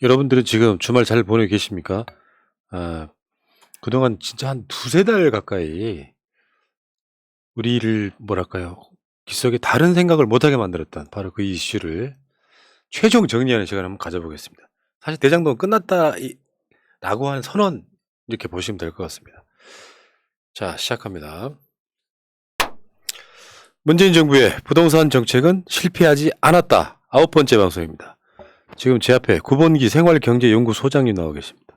여러분들은 지금 주말 잘 보내고 계십니까? 아, 그동안 진짜 한 두세 달 가까이 우리를 뭐랄까요? 귓속에 다른 생각을 못하게 만들었던 바로 그 이슈를 최종 정리하는 시간을 한번 가져보겠습니다. 사실 대장동 끝났다 라고 하는 선언 이렇게 보시면 될 것 같습니다. 자, 시작합니다. 문재인 정부의 부동산 정책은 실패하지 않았다. 9번째 방송입니다. 지금 제 앞에 구본기 생활경제연구소장님 나와 계십니다.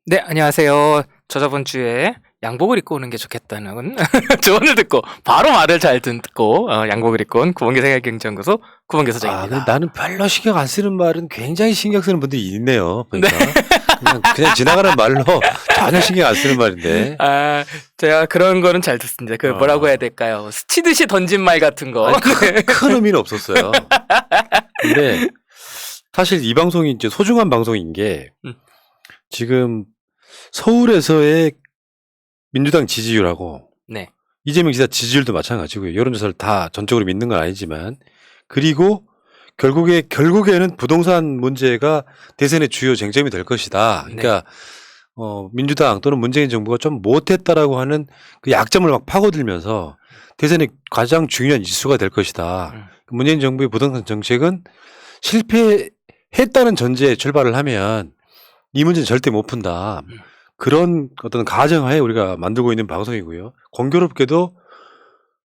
네, 안녕하세요. 저번 주에 양복을 입고 오는 게 좋겠다는 조언을 듣고 바로 말을 잘 듣고 양복을 입고 온 구본기 생활경제연구소 구본기 소장입니다. 근데 나는 별로 신경 안 쓰는 말은 굉장히 신경 쓰는 분들이 있네요. 그러니까 그냥 지나가는 말로 전혀 신경 안 쓰는 말인데. 제가 그런 거는 잘 듣습니다. 그 뭐라고 해야 될까요? 스치듯이 던진 말 같은 거. 큰 의미는 없었어요. 근데 사실 이 방송이 이제 소중한 방송인 게 지금 서울에서의 민주당 지지율하고 네. 이재명 지사 지지율도 마찬가지고요. 여론조사를 다 전적으로 믿는 건 아니지만, 그리고 결국에는 부동산 문제가 대선의 주요 쟁점이 될 것이다. 그러니까 민주당 또는 문재인 정부가 좀 못했다라고 하는 그 약점을 막 파고들면서 대선의 가장 중요한 이슈가 될 것이다. 문재인 정부의 부동산 정책은 실패했다는 전제에 출발을 하면 이 문제는 절대 못 푼다. 그런 어떤 가정하에 우리가 만들고 있는 방송이고요. 공교롭게도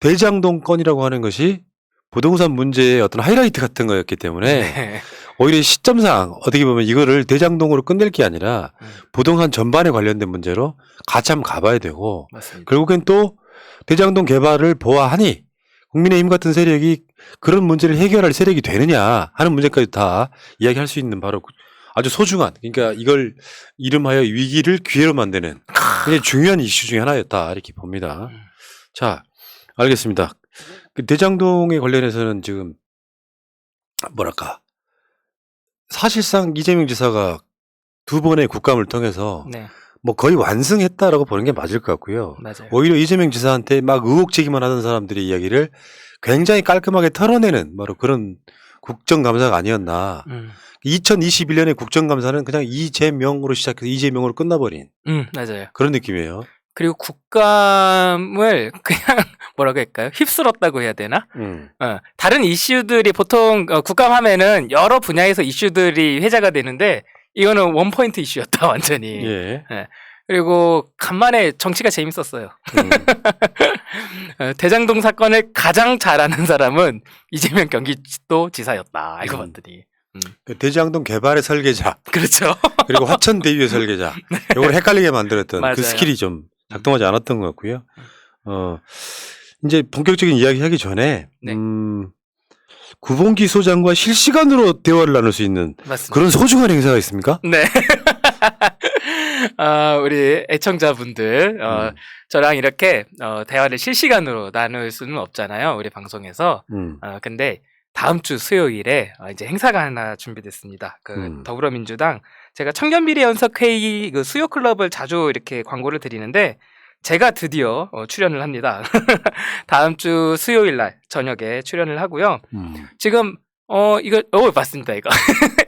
대장동 건이라고 하는 것이 부동산 문제의 어떤 하이라이트 같은 거였기 때문에 네. 오히려 시점상 어떻게 보면 이거를 대장동으로 끝낼 게 아니라 부동산 전반에 관련된 문제로 같이 한번 가봐야 되고, 맞습니다. 결국엔 또 대장동 개발을 보아하니 국민의힘 같은 세력이 그런 문제를 해결할 세력이 되느냐 하는 문제까지 다 이야기할 수 있는 바로 아주 소중한, 그러니까 이걸 이름하여 위기를 기회로 만드는 굉장히 중요한 이슈 중에 하나였다 이렇게 봅니다. 자, 알겠습니다. 그 대장동에 관련해서는 지금 뭐랄까, 사실상 이재명 지사가 두 번의 국감을 통해서 네, 뭐 거의 완승했다라고 보는 게 맞을 것 같고요. 맞아요. 오히려 이재명 지사한테 막 의혹 제기만 하던 사람들의 이야기를 굉장히 깔끔하게 털어내는 바로 그런 국정감사가 아니었나. 2021년의 국정감사는 그냥 이재명으로 시작해서 이재명으로 끝나버린 맞아요. 그런 느낌이에요. 그리고 국감을 그냥 뭐라고 할까요? 휩쓸었다고 해야 되나? 다른 이슈들이 보통 국감하면은 여러 분야에서 이슈들이 회자가 되는데 이거는 원포인트 이슈였다 완전히. 예. 그리고 간만에 정치가 재밌었어요. 대장동 사건을 가장 잘 아는 사람은 이재명 경기도 지사였다. 알고 봤더니. 그 대장동 개발의 설계자. 그렇죠. 그리고 화천대유의 설계자. 이걸 헷갈리게 만들었던 맞아요. 그 스킬이 좀 작동하지 않았던 것 같고요. 이제 본격적인 이야기 하기 전에, 네. 구본기 소장과 실시간으로 대화를 나눌 수 있는 맞습니다. 그런 소중한 행사가 있습니까? 네. 우리 애청자분들, 저랑 이렇게 대화를 실시간으로 나눌 수는 없잖아요. 우리 방송에서. 근데 다음 주 수요일에 이제 행사가 하나 준비됐습니다. 더불어민주당, 제가 청년미래연석회의 그 수요 클럽을 자주 이렇게 광고를 드리는데 제가 드디어 출연을 합니다. 다음 주 수요일 날 저녁에 출연을 하고요. 지금 이거 맞습니다. 이거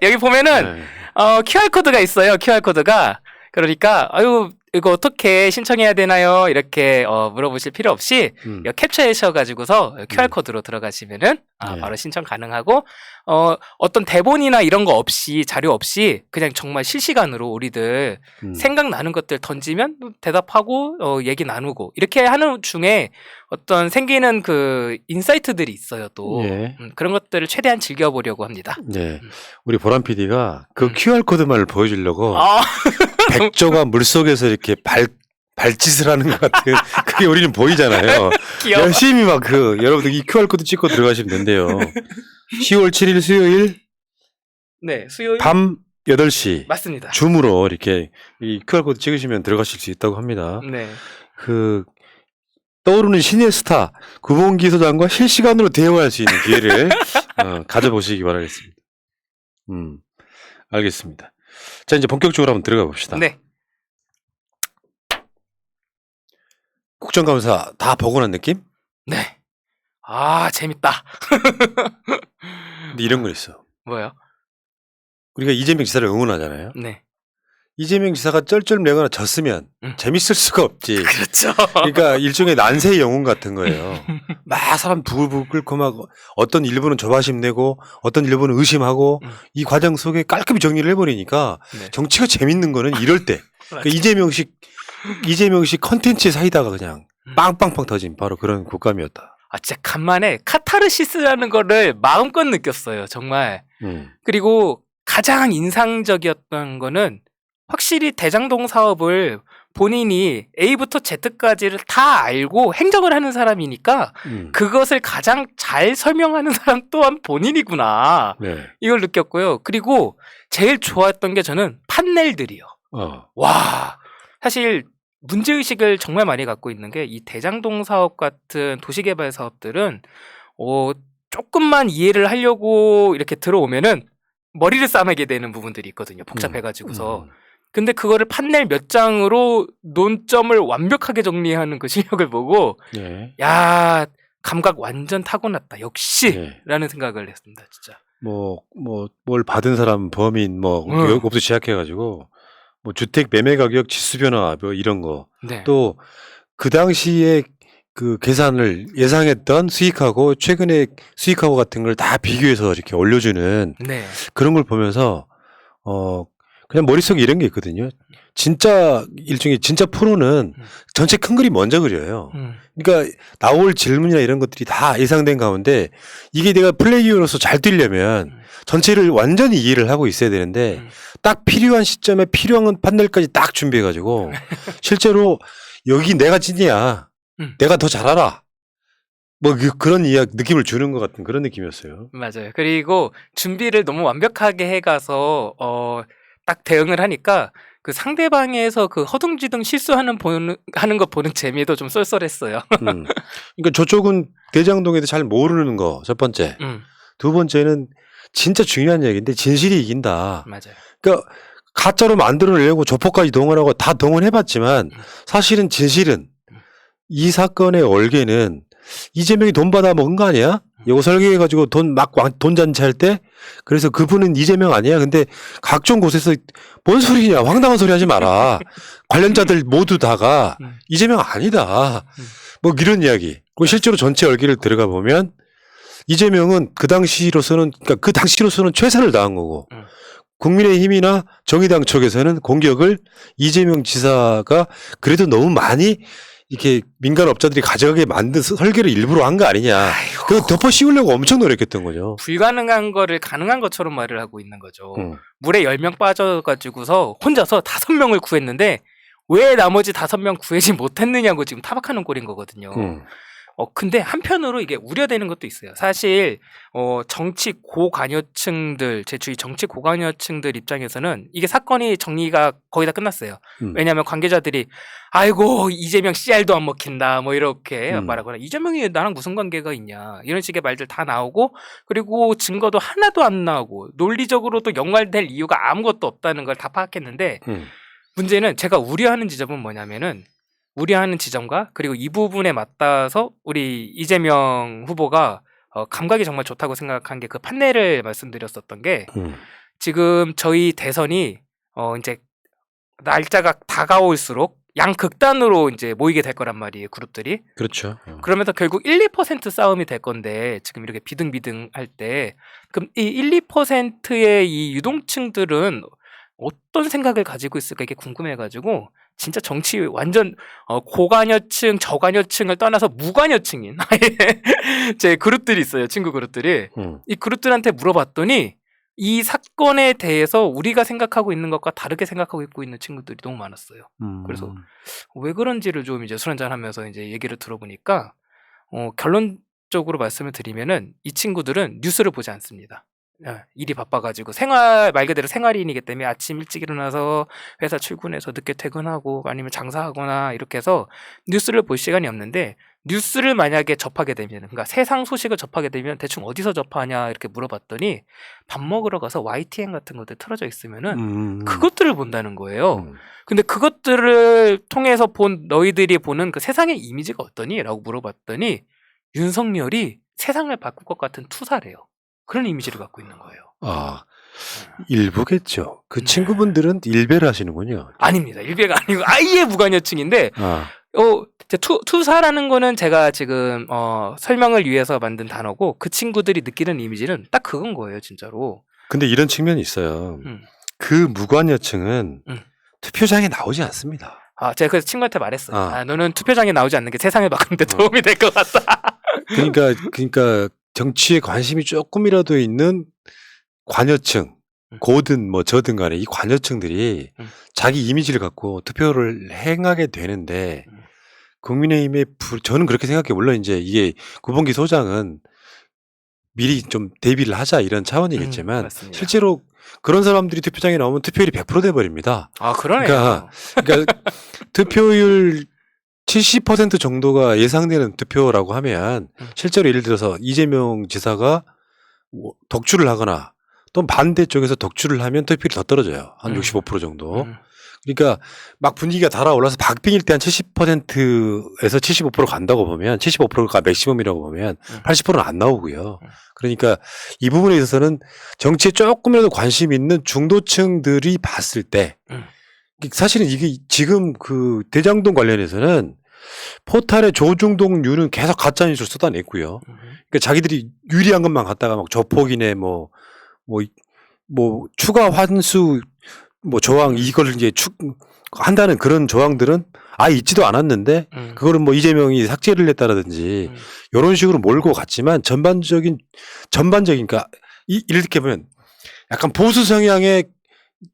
여기 보면은 QR 코드가 있어요. QR 코드가. 그러니까 이거 어떻게 신청해야 되나요? 이렇게 물어보실 필요 없이 이거 캡처하셔가지고서 QR 코드로 들어가시면은 바로 신청 가능하고 어떤 대본이나 이런 거 없이 자료 없이 그냥 정말 실시간으로 우리들 생각나는 것들 던지면 대답하고 얘기 나누고 이렇게 하는 중에 어떤 생기는 그 인사이트들이 있어요. 또 그런 것들을 최대한 즐겨보려고 합니다. 네, 우리 보람 PD가 그 QR 코드만을 보여주려고 백조가 물속에서 이렇게 발짓을 하는 것 같은 그게 우리는 보이잖아요. 귀여워. 열심히 막 여러분들 이 QR 코드 찍고 들어가시면 된대요. 10월 7일 수요일 네, 수요일 밤 8시 맞습니다. 줌으로 이렇게 이 QR 코드 찍으시면 들어가실 수 있다고 합니다. 네. 떠오르는 신의 스타 구본기 소장과 실시간으로 대화할 수 있는 기회를 가져보시기 바라겠습니다. 알겠습니다. 자, 이제 본격적으로 한번 들어가 봅시다. 네. 국정감사 다 보고 난 느낌? 네. 재밌다. 근데 이런 거 있어. 뭐요? 우리가 이재명 지사를 응원하잖아요. 네. 이재명 지사가 쩔쩔매거나 졌으면 재밌을 수가 없지. 그렇죠. 그러니까 일종의 난세의 영웅 같은 거예요. 막 사람 부글부글 끓고 막 어떤 일부는 조바심 내고 어떤 일부는 의심하고 이 과정 속에 깔끔히 정리를 해버리니까 네. 정치가 재밌는 거는 이럴 때. 그러니까 이재명식 컨텐츠에 사이다가 그냥 빵빵빵 터진 바로 그런 국감이었다. 아, 진짜 간만에 카타르시스라는 거를 마음껏 느꼈어요. 정말. 그리고 가장 인상적이었던 거는 확실히 대장동 사업을 본인이 A부터 Z까지를 다 알고 행정을 하는 사람이니까 그것을 가장 잘 설명하는 사람 또한 본인이구나. 네. 이걸 느꼈고요. 그리고 제일 좋았던 게 저는 판넬들이요. 와, 사실 문제의식을 정말 많이 갖고 있는 게 이 대장동 사업 같은 도시개발 사업들은 조금만 이해를 하려고 이렇게 들어오면은 머리를 싸매게 되는 부분들이 있거든요. 복잡해가지고서. 근데 그거를 판넬 몇 장으로 논점을 완벽하게 정리하는 그 실력을 보고 네. 야, 감각 완전 타고났다. 역시 네. 라는 생각을 했습니다. 진짜. 뭘 받은 사람 범인 여기부터 시작해가지고 뭐 주택 매매 가격 지수 변화 뭐 이런 거. 네. 또 그 당시에 그 계산을 예상했던 수익하고 최근에 수익하고 같은 걸 다 비교해서 이렇게 올려주는 네. 그런 걸 보면서 그냥 머릿속에 이런 게 있거든요. 진짜 일종의 진짜 프로는 전체 큰 그림 먼저 그려요. 그러니까 나올 질문이나 이런 것들이 다 예상된 가운데 이게 내가 플레이어로서 잘 뛰려면 전체를 완전히 이해를 하고 있어야 되는데 딱 필요한 시점에 필요한 판넬까지 딱 준비해가지고 실제로 여기 내가 찐이야. 내가 더 잘 알아. 뭐 그런 느낌을 주는 것 같은 그런 느낌이었어요. 맞아요. 그리고 준비를 너무 완벽하게 해가서 딱 대응을 하니까 그 상대방에서 그 허둥지둥 실수하는 하는 거 보는 재미도 좀 쏠쏠했어요. 그러니까 저쪽은 대장동에 대해 잘 모르는 거 첫 번째. 두 번째는 진짜 중요한 얘기인데 진실이 이긴다. 맞아요. 그러니까 가짜로 만들어내려고 조폭까지 동원하고 다 동원해봤지만 사실은 진실은 이 사건의 얼개는 이재명이 돈 받아 먹은 거 아니야? 이거 설계해가지고 돈 잔치할 때 그래서 그분은 이재명 아니야? 근데 각종 곳에서 뭔 소리냐? 황당한 소리 하지 마라. 관련자들 모두 다가 이재명 아니다. 뭐 이런 이야기. 그리고 실제로 전체 얼개를 들어가 보면 이재명은 그 당시로서는 최선을 다한 거고 국민의힘이나 정의당 쪽에서는 공격을 이재명 지사가 그래도 너무 많이 이렇게 민간업자들이 가져가게 만든 설계를 일부러 한 거 아니냐. 그거 덮어 씌우려고 엄청 노력했던 거죠. 불가능한 거를 가능한 것처럼 말을 하고 있는 거죠. 물에 10명 빠져가지고서 혼자서 5명을 구했는데 왜 나머지 5명 구하지 못했느냐고 지금 타박하는 꼴인 거거든요. 근데 한편으로 이게 우려되는 것도 있어요. 사실 정치 고관여층들, 제 주위 정치 고관여층들 입장에서는 이게 사건이 정리가 거의 다 끝났어요. 왜냐하면 관계자들이 아이고 이재명 CR도 안 먹힌다 뭐 이렇게 말하거나 이재명이 나랑 무슨 관계가 있냐 이런 식의 말들 다 나오고 그리고 증거도 하나도 안 나오고 논리적으로도 연관될 이유가 아무것도 없다는 걸 다 파악했는데 문제는 제가 우려하는 지점은 뭐냐면은 우려하는 지점과 그리고 이 부분에 맞닿아서 우리 이재명 후보가 감각이 정말 좋다고 생각한 게 그 판넬을 말씀드렸었던 게 지금 저희 대선이 이제 날짜가 다가올수록 양극단으로 이제 모이게 될 거란 말이에요, 그룹들이. 그렇죠. 그러면서 결국 1~2% 싸움이 될 건데 지금 이렇게 비등비등 할 때 그럼 이 1~2%의 이 유동층들은 어떤 생각을 가지고 있을까 이게 궁금해가지고 진짜 정치 완전 고관여층, 저관여층을 떠나서 무관여층인 제 그룹들이 있어요. 친구 그룹들이. 이 그룹들한테 물어봤더니 이 사건에 대해서 우리가 생각하고 있는 것과 다르게 생각하고 있고 있는 친구들이 너무 많았어요. 그래서 왜 그런지를 좀 이제 술 한잔 하면서 이제 얘기를 들어보니까 결론적으로 말씀을 드리면은 이 친구들은 뉴스를 보지 않습니다. 일이 바빠가지고 말 그대로 생활인이기 때문에 아침 일찍 일어나서 회사 출근해서 늦게 퇴근하고 아니면 장사하거나 이렇게 해서 뉴스를 볼 시간이 없는데 뉴스를 만약에 접하게 되면 그러니까 세상 소식을 접하게 되면 대충 어디서 접하냐 이렇게 물어봤더니 밥 먹으러 가서 YTN 같은 것들 틀어져 있으면은 그것들을 본다는 거예요. 근데 그것들을 통해서 너희들이 보는 그 세상의 이미지가 어떠니? 라고 물어봤더니 윤석열이 세상을 바꿀 것 같은 투사래요. 그런 이미지를 갖고 있는 거예요. 아, 일부겠죠. 그 친구분들은 일배를 하시는군요. 아닙니다. 일배가 아니고 아예 무관여층인데 아, 이제 투사라는 거는 제가 지금 설명을 위해서 만든 단어고 그 친구들이 느끼는 이미지는 딱 그건 거예요, 진짜로. 근데 이런 측면이 있어요. 그 무관여층은 투표장에 나오지 않습니다. 제가 그래서 친구한테 말했어요. 너는 투표장에 나오지 않는 게 세상을 바꾸는데 도움이 될 것 같다. 그러니까 정치에 관심이 조금이라도 있는 관여층, 고든 뭐 저든 간에 이 관여층들이 자기 이미지를 갖고 투표를 행하게 되는데 국민의힘의 저는 그렇게 생각해요. 물론 이제 이게 구본기 소장은 미리 좀 대비를 하자 이런 차원이겠지만 맞습니다. 실제로 그런 사람들이 투표장에 나오면 투표율이 100% 돼버립니다. 그러네요. 그러니까 투표율 70% 정도가 예상되는 투표라고 하면 실제로 예를 들어서 이재명 지사가 덕출을 하거나 또 반대쪽에서 덕출을 하면 투표율이 더 떨어져요. 한 65% 정도. 그러니까 막 분위기가 달아올라서 박빙일 때 한 70%에서 75% 간다고 보면 75%가 맥시멈이라고 보면 80%는 안 나오고요. 그러니까 이 부분에 있어서는 정치에 조금이라도 관심 있는 중도층들이 봤을 때 사실은 이게 지금 그 대장동 관련해서는 포탈의 조중동류는 계속 가짜뉴스를 쏟아냈고요. 그러니까 자기들이 유리한 것만 갖다가 막 조폭이네 뭐 추가 환수 조항 이걸 이제 한다는 그런 조항들은 아예 있지도 않았는데 그거를 뭐 이재명이 삭제를 했다라든지 이런 식으로 몰고 갔지만 전반적인 그러니까 이렇게 보면 약간 보수 성향의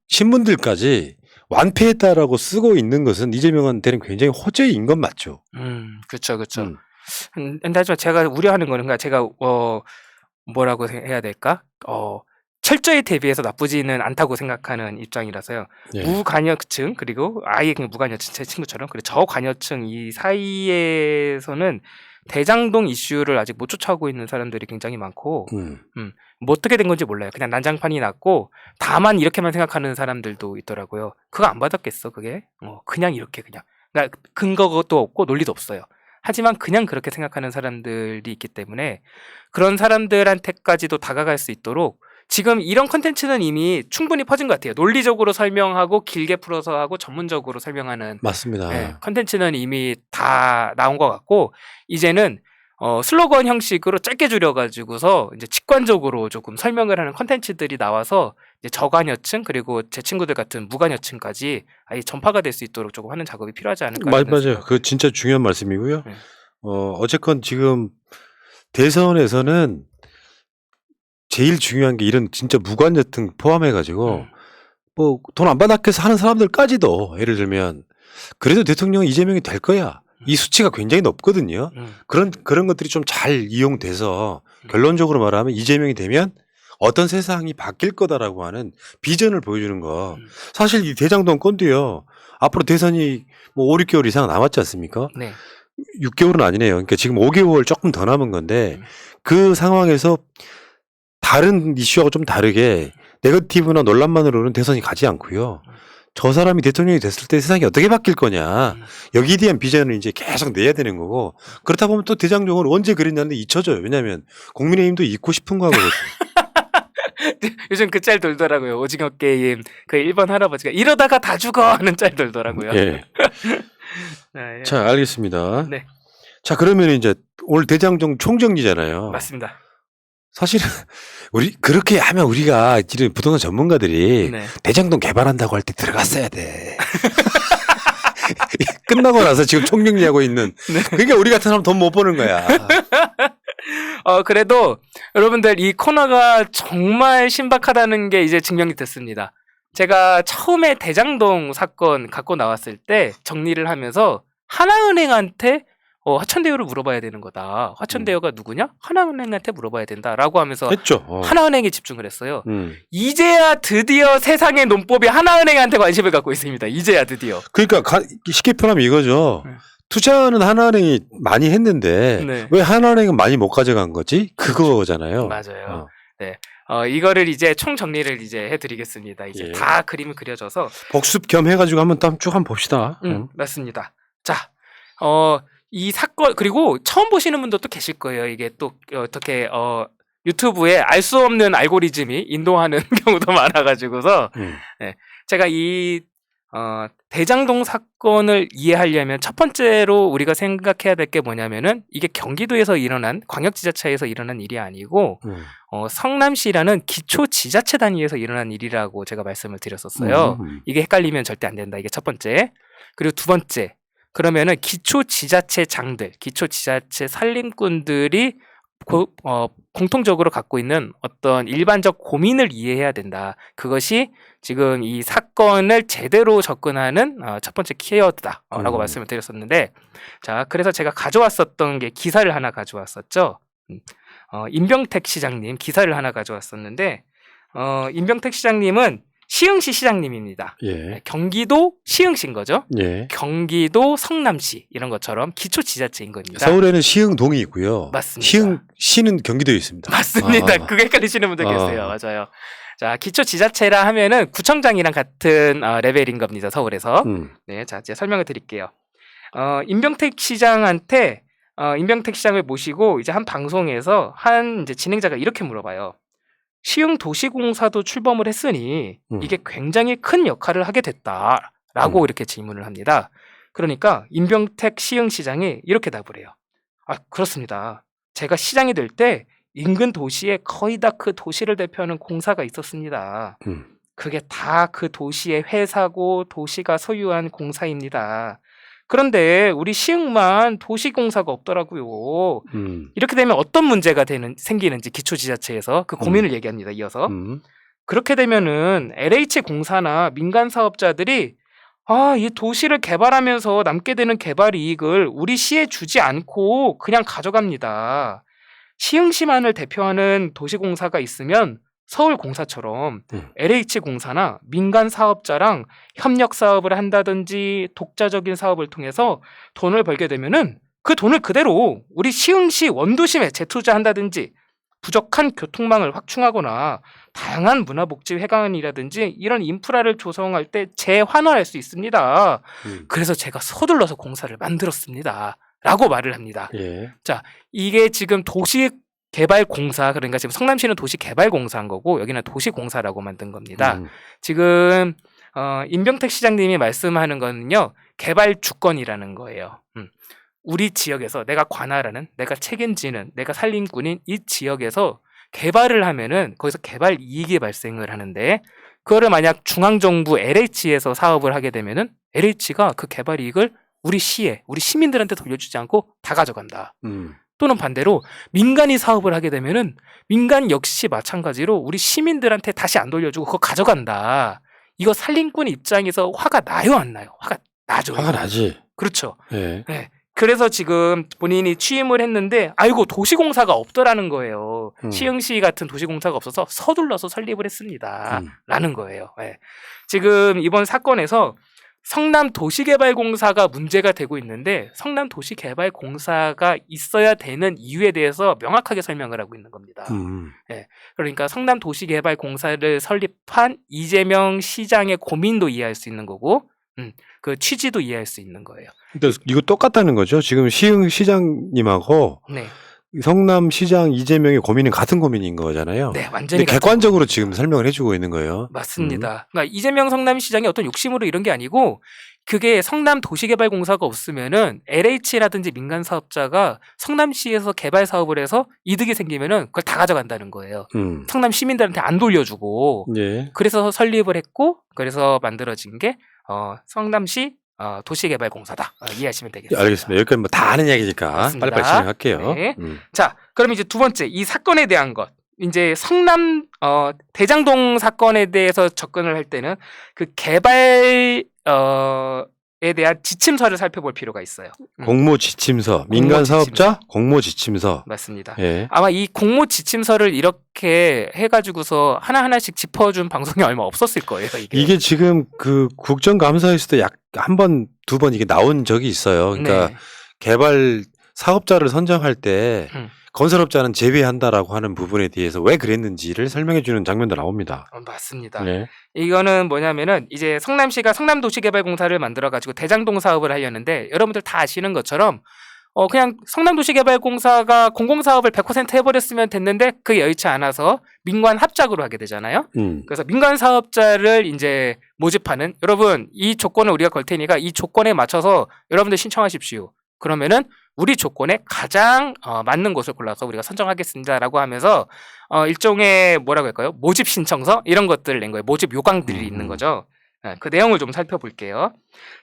신문들까지 완패했다라고 쓰고 있는 것은 이재명한테는 굉장히 호재인 건 맞죠. 그렇죠. 근데 하지만 제가 우려하는 거는 제가 뭐라고 해야 될까? 철저히 대비해서 나쁘지는 않다고 생각하는 입장이라서요. 네. 무관여층 그리고 아예 그냥 무관여층 제 친구처럼 그리고 저관여층 이 사이에서는 대장동 이슈를 아직 못 쫓아오고 있는 사람들이 굉장히 많고 뭐 어떻게 된 건지 몰라요. 그냥 난장판이 났고 다만 이렇게만 생각하는 사람들도 있더라고요. 그거 안 받았겠어 그게? 그냥 이렇게 그러니까 근거도 없고 논리도 없어요. 하지만 그냥 그렇게 생각하는 사람들이 있기 때문에 그런 사람들한테까지도 다가갈 수 있도록 지금 이런 컨텐츠는 이미 충분히 퍼진 것 같아요. 논리적으로 설명하고 길게 풀어서 하고 전문적으로 설명하는 맞습니다. 컨텐츠는 이미 다 나온 것 같고 이제는 슬로건 형식으로 짧게 줄여가지고서 이제 직관적으로 조금 설명을 하는 컨텐츠들이 나와서 이제 저관여층 그리고 제 친구들 같은 무관여층까지 아예 전파가 될 수 있도록 조금 하는 작업이 필요하지 않을까. 맞아요. 그 진짜 중요한 말씀이고요. 어쨌건 지금 대선에서는 제일 중요한 게 이런 진짜 무관여층 포함해가지고 뭐 돈 안 받았겠어 하는 사람들까지도 예를 들면 그래도 대통령이 이재명이 될 거야. 이 수치가 굉장히 높거든요. 그런 것들이 좀 잘 이용돼서 결론적으로 말하면 이재명이 되면 어떤 세상이 바뀔 거다라고 하는 비전을 보여주는 거. 사실 이 대장동 건도요. 앞으로 대선이 뭐 5, 6개월 이상 남았지 않습니까? 네. 6개월은 아니네요. 그러니까 지금 5개월 조금 더 남은 건데 그 상황에서 다른 이슈하고 좀 다르게 네거티브나 논란만으로는 대선이 가지 않고요. 저 사람이 대통령이 됐을 때 세상이 어떻게 바뀔 거냐. 여기에 대한 비전을 이제 계속 내야 되는 거고 그렇다 보면 또 대장동을 언제 그랬냐는데 잊혀져요. 왜냐하면 국민의힘도 잊고 싶은 거 하거든요. 요즘 그 짤 돌더라고요. 오징어 게임 그 1번 할아버지가 이러다가 다 죽어 하는 짤 돌더라고요. 예. 네. 자, 알겠습니다. 네. 자, 그러면 이제 오늘 대장동 총정리잖아요. 맞습니다. 사실은 그렇게 하면 우리가 이런 부동산 전문가들이 대장동 개발한다고 할 때 들어갔어야 돼. 끝나고 나서 지금 총정리하고 있는. 그러니까 우리 같은 사람 돈 못 버는 거야. 그래도 여러분들 이 코너가 정말 신박하다는 게 이제 증명이 됐습니다. 제가 처음에 대장동 사건 갖고 나왔을 때 정리를 하면서 하나은행한테 화천대유를 물어봐야 되는 거다. 화천대유가 누구냐? 하나은행한테 물어봐야 된다라고 하면서 했죠. 하나은행에 집중을 했어요. 이제야 드디어 세상의 논법이 하나은행한테 관심을 갖고 있습니다. 이제야 드디어. 그러니까 쉽게 표현하면 이거죠. 투자는 하나은행이 많이 했는데 왜 하나은행은 많이 못 가져간 거지? 그거잖아요. 맞아요. 네. 이거를 이제 총 정리를 이제 해드리겠습니다. 이제 다 그림이 그려져서 복습 겸 해가지고 한번 쭉 한번 봅시다. 맞습니다. 자, 이 사건 그리고 처음 보시는 분도 또 계실 거예요. 이게 또 어떻게 유튜브에 알 수 없는 알고리즘이 인도하는 경우도 많아가지고서 제가 이 대장동 사건을 이해하려면 첫 번째로 우리가 생각해야 될 게 뭐냐면은 이게 경기도에서 일어난 광역지자체에서 일어난 일이 아니고 성남시라는 기초지자체 단위에서 일어난 일이라고 제가 말씀을 드렸었어요. 이게 헷갈리면 절대 안 된다. 이게 첫 번째. 그리고 두 번째. 그러면은 기초지자체장들, 기초지자체 살림꾼들이 공통적으로 갖고 있는 어떤 일반적 고민을 이해해야 된다. 그것이 지금 이 사건을 제대로 접근하는 첫 번째 키워드다라고 말씀을 드렸었는데, 자, 그래서 제가 가져왔었던 게 기사를 하나 가져왔었죠. 임병택 시장님 기사를 하나 가져왔었는데, 임병택 시장님은 시흥시 시장님입니다. 예. 경기도 시흥시인 거죠. 예. 경기도 성남시 이런 것처럼 기초지자체인 겁니다. 서울에는 시흥동이 있고요. 맞습니다. 시는 경기도에 있습니다. 맞습니다. 그게 헷갈리시는 분들 계세요. 맞아요. 자, 기초지자체라 하면은 구청장이랑 같은 레벨인 겁니다. 서울에서. 네, 자, 이제 설명을 드릴게요. 임병택 시장한테 임병택 시장을 모시고 이제 한 방송에서 한 이제 진행자가 이렇게 물어봐요. 시흥도시공사도 출범을 했으니 이게 굉장히 큰 역할을 하게 됐다라고 이렇게 질문을 합니다. 그러니까 임병택 시흥시장이 이렇게 답을 해요. 아, 그렇습니다. 제가 시장이 될 때 인근 도시에 거의 다 그 도시를 대표하는 공사가 있었습니다. 그게 다 그 도시의 회사고 도시가 소유한 공사입니다. 그런데 우리 시흥만 도시공사가 없더라고요. 이렇게 되면 어떤 문제가 생기는지 기초지자체에서 그 고민을 얘기합니다. 이어서. 그렇게 되면은 LH공사나 민간 사업자들이 이 도시를 개발하면서 남게 되는 개발 이익을 우리 시에 주지 않고 그냥 가져갑니다. 시흥시만을 대표하는 도시공사가 있으면 서울공사처럼 LH공사나 민간 사업자랑 협력 사업을 한다든지 독자적인 사업을 통해서 돈을 벌게 되면은 그 돈을 그대로 우리 시흥시 원도심에 재투자한다든지 부족한 교통망을 확충하거나 다양한 문화복지회관이라든지 이런 인프라를 조성할 때 재환원할 수 있습니다. 그래서 제가 서둘러서 공사를 만들었습니다. 라고 말을 합니다. 예. 자, 이게 지금 도시개발공사, 그러니까 지금 성남시는 도시개발공사인 거고 여기는 도시공사라고 만든 겁니다. 지금 임병택 시장님이 말씀하는 거는요, 개발 주권이라는 거예요. 우리 지역에서 내가 관할하는, 내가 책임지는, 내가 살림꾼인 이 지역에서 개발을 하면은 거기서 개발 이익이 발생을 하는데, 그거를 만약 중앙정부 LH에서 사업을 하게 되면은 LH가 그 개발 이익을 우리 시에, 우리 시민들한테 돌려주지 않고 다 가져간다. 또는 반대로 민간이 사업을 하게 되면은 민간 역시 마찬가지로 우리 시민들한테 다시 안 돌려주고 그거 가져간다. 이거 살림꾼 입장에서 화가 나요, 안 나요? 화가 나죠. 화가 나지. 그렇죠. 예. 네. 그래서 지금 본인이 취임을 했는데 아이고 도시공사가 없더라는 거예요. 시흥시 같은 도시공사가 없어서 서둘러서 설립을 했습니다. 라는 거예요. 네. 지금 이번 사건에서 성남도시개발공사가 문제가 되고 있는데 성남도시개발공사가 있어야 되는 이유에 대해서 명확하게 설명을 하고 있는 겁니다. 네. 그러니까 성남도시개발공사를 설립한 이재명 시장의 고민도 이해할 수 있는 거고 그 취지도 이해할 수 있는 거예요. 그러니까 이거 똑같다는 거죠. 지금 시흥 시장님하고 네. 성남시장 이재명의 고민은 같은 고민인 거잖아요. 네, 완전히. 근데 객관적으로 지금 설명을 해주고 있는 거예요. 맞습니다. 그러니까 이재명 성남시장이 어떤 욕심으로 이런 게 아니고 그게 성남도시개발공사가 없으면은 LH라든지 민간 사업자가 성남시에서 개발 사업을 해서 이득이 생기면은 그걸 다 가져간다는 거예요. 성남 시민들한테 안 돌려주고. 예. 그래서 설립을 했고 그래서 만들어진 게 성남시 도시개발공사다. 이해하시면 되겠습니다. 알겠습니다. 여기까지 뭐 다 아는 이야기니까 맞습니다. 빨리빨리 진행할게요. 네. 자, 그럼 이제 두 번째 이 사건에 대한 것. 이제 성남 대장동 사건에 대해서 접근을 할 때는 그 개발 에 대한 지침서를 살펴볼 필요가 있어요. 공모 지침서, 민간 사업자 공모 지침서. 맞습니다. 예. 아마 이 공모 지침서를 이렇게 해가지고서 하나하나씩 짚어준 방송이 얼마 없었을 거예요. 이게 지금 그 국정감사에서도 약 한 번, 두 번 이게 나온 적이 있어요. 그러니까 네. 개발 사업자를 선정할 때 건설업자는 제외한다라고 하는 부분에 대해서 왜 그랬는지를 설명해주는 장면도 나옵니다. 맞습니다. 네. 이거는 뭐냐면은 이제 성남시가 성남도시개발공사를 만들어가지고 대장동 사업을 하려는데 여러분들 다 아시는 것처럼 그냥 성남도시개발공사가 공공사업을 100% 해버렸으면 됐는데 그게 여의치 않아서 민관 합작으로 하게 되잖아요. 그래서 민간 사업자를 이제 모집하는 여러분 이 조건을 우리가 걸 테니까 이 조건에 맞춰서 여러분들 신청하십시오. 그러면은 우리 조건에 가장 맞는 곳을 골라서 우리가 선정하겠습니다라고 하면서 일종의 뭐라고 할까요? 모집 신청서 이런 것들을 낸 거예요. 모집 요강들이 있는 거죠. 그 내용을 좀 살펴볼게요.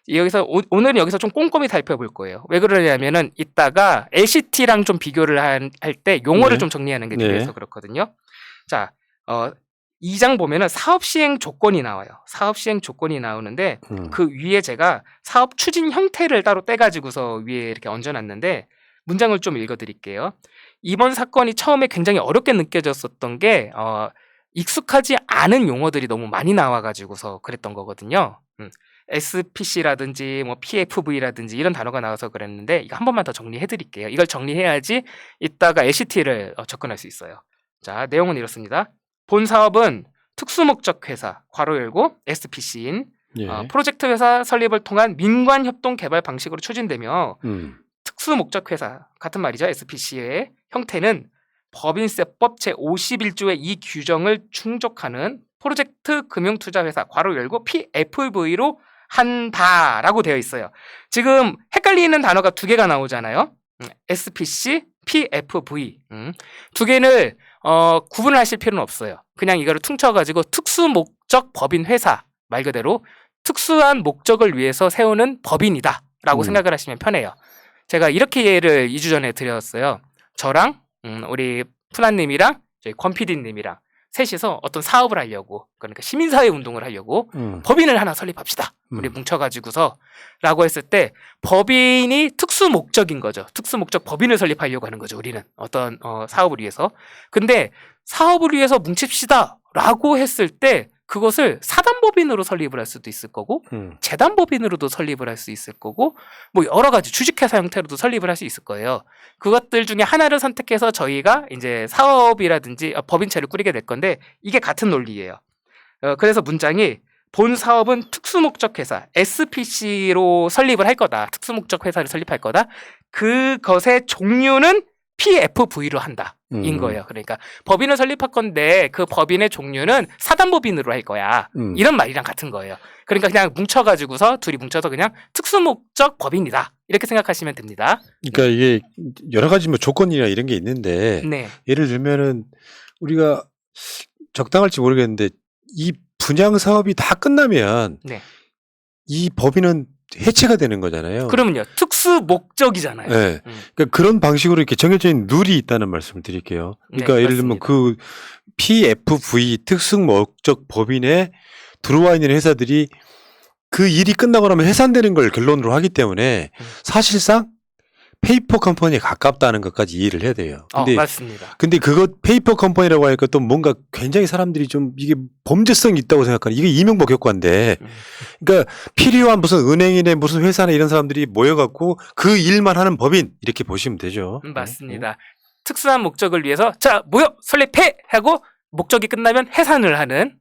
여기서 오늘은 여기서 좀 꼼꼼히 살펴볼 거예요. 왜 그러냐면은 이따가 LCT랑 좀 비교를 할 때 용어를 네. 좀 정리하는 게 네. 필요해서 그렇거든요. 자, 2장 보면은 사업 시행 조건이 나와요. 사업 시행 조건이 나오는데 그 위에 제가 사업 추진 형태를 따로 떼가지고서 위에 이렇게 얹어놨는데 문장을 좀 읽어드릴게요. 이번 사건이 처음에 굉장히 어렵게 느껴졌었던 게 익숙하지 않은 용어들이 너무 많이 나와가지고서 그랬던 거거든요. SPC라든지 뭐 PFV라든지 이런 단어가 나와서 그랬는데 이거 한 번만 더 정리해드릴게요. 이걸 정리해야지 이따가 LCT를 접근할 수 있어요. 자, 내용은 이렇습니다. 본 사업은 특수목적 회사 괄호 열고 SPC인 예. 프로젝트 회사 설립을 통한 민관 협동 개발 방식으로 추진되며 특수목적 회사 같은 말이죠. SPC의 형태는 법인세법 제51조의 이 규정을 충족하는 프로젝트 금융투자회사 괄호 열고 PFV로 한다라고 되어 있어요. 지금 헷갈리는 단어가 두 개가 나오잖아요. SPC, PFV 두 개를 구분을 하실 필요는 없어요. 그냥 이거를 퉁쳐가지고 특수목적 법인회사 말 그대로 특수한 목적을 위해서 세우는 법인이다 라고 생각을 하시면 편해요. 제가 이렇게 예를 2주 전에 드렸어요. 저랑 우리 푸나님이랑 저희 권PD님이랑 셋이서 어떤 사업을 하려고 그러니까 시민사회 운동을 하려고 법인을 하나 설립합시다. 우리 뭉쳐가지고서 라고 했을 때 법인이 특수목적인 거죠. 특수목적 법인을 설립하려고 하는 거죠. 우리는 어떤 사업을 위해서. 근데 사업을 위해서 뭉칩시다 라고 했을 때 그것을 사단법인으로 설립을 할 수도 있을 거고 재단법인으로도 설립을 할 수 있을 거고 뭐 여러 가지 주식회사 형태로도 설립을 할 수 있을 거예요. 그것들 중에 하나를 선택해서 저희가 이제 사업이라든지 법인체를 꾸리게 될 건데 이게 같은 논리예요. 그래서 문장이 본 사업은 특수목적 회사 SPC로 설립을 할 거다. 특수목적 회사를 설립할 거다. 그것의 종류는 PFV로 한다. 인 거예요. 그러니까 법인을 설립할 건데 그 법인의 종류는 사단법인으로 할 거야. 이런 말이랑 같은 거예요. 그러니까 그냥 뭉쳐가지고서 둘이 뭉쳐서 그냥 특수목적 법인이다. 이렇게 생각하시면 됩니다. 그러니까 이게 여러 가지 뭐 조건이나 이런 게 있는데 네. 예를 들면은 우리가 적당할지 모르겠는데 이 분양 사업이 다 끝나면 네. 이 법인은 해체가 되는 거잖아요. 그러면요. 특수 목적이잖아요. 네. 그러니까 그런 방식으로 이렇게 정해진 룰이 있다는 말씀을 드릴게요. 그러니까 네, 예를 들면 맞습니다. 그 PFV 특수목적 법인에 들어와 있는 회사들이 그 일이 끝나고 나면 해산되는 걸 결론으로 하기 때문에 사실상 페이퍼 컴퍼니에 가깝다는 것까지 이해를 해야 돼요. 맞습니다. 근데 그거 페이퍼 컴퍼니라고 하니까 또 뭔가 굉장히 사람들이 좀 이게 범죄성이 있다고 생각하는 이게 이명박 효과인데 그러니까 필요한 무슨 은행이네 무슨 회사네 이런 사람들이 모여갖고 그 일만 하는 법인 이렇게 보시면 되죠. 맞습니다. 특수한 목적을 위해서 자 모여 설립해 하고 목적이 끝나면 해산을 하는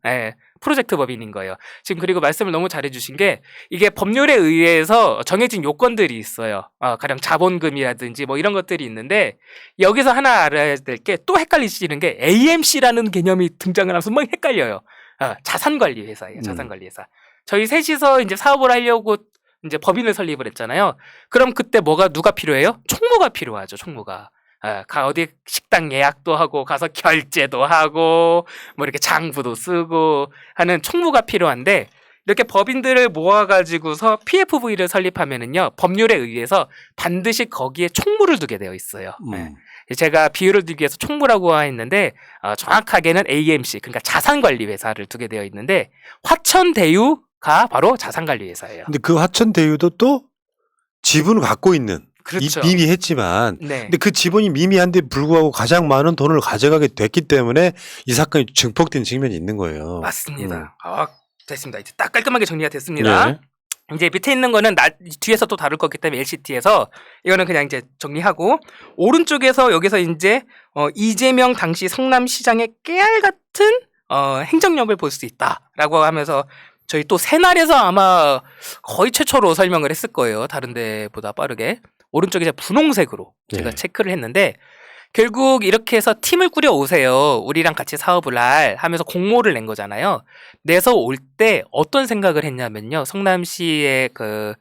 프로젝트 법인인 거예요. 지금 그리고 말씀을 너무 잘해주신 게 이게 법률에 의해서 정해진 요건들이 있어요. 가령 자본금이라든지 뭐 이런 것들이 있는데 여기서 하나 알아야 될 게 또 헷갈리시는 게 AMC라는 개념이 등장을 하면서 막 헷갈려요. 자산관리회사예요. 자산관리회사. 저희 셋이서 이제 사업을 하려고 이제 법인을 설립을 했잖아요. 그럼 그때 누가 필요해요? 총무가 필요하죠. 총무가. 어디 식당 예약도 하고 가서 결제도 하고 뭐 이렇게 장부도 쓰고 하는 총무가 필요한데 이렇게 법인들을 모아가지고서 PFV를 설립하면은요 법률에 의해서 반드시 거기에 총무를 두게 되어 있어요. 제가 비유를 들기 위해서 총무라고 했는데 정확하게는 AMC 그러니까 자산관리회사를 두게 되어 있는데 화천대유가 바로 자산관리회사예요. 근데 그 화천대유도 또 지분을 갖고 있는 그렇죠. 미미했지만 네. 근데 그 지분이 미미한데 불구하고 가장 많은 돈을 가져가게 됐기 때문에 이 사건이 증폭된 측면이 있는 거예요. 맞습니다. 됐습니다. 이제 딱 깔끔하게 정리가 됐습니다. 네. 이제 밑에 있는 거는 뒤에서 또 다룰 거기 때문에 LCT에서 이거는 그냥 이제 정리하고 오른쪽에서 여기서 이제 이재명 당시 성남시장의 깨알 같은 행정력을 볼 수 있다라고 하면서 저희 또 새날에서 아마 거의 최초로 설명을 했을 거예요. 다른 데보다 빠르게. 오른쪽에 이제 분홍색으로 제가 예. 체크를 했는데 결국 이렇게 해서 팀을 꾸려 오세요. 우리랑 같이 사업을 하면서 공모를 낸 거잖아요. 내서 올 때 어떤 생각을 했냐면요. 성남시의 그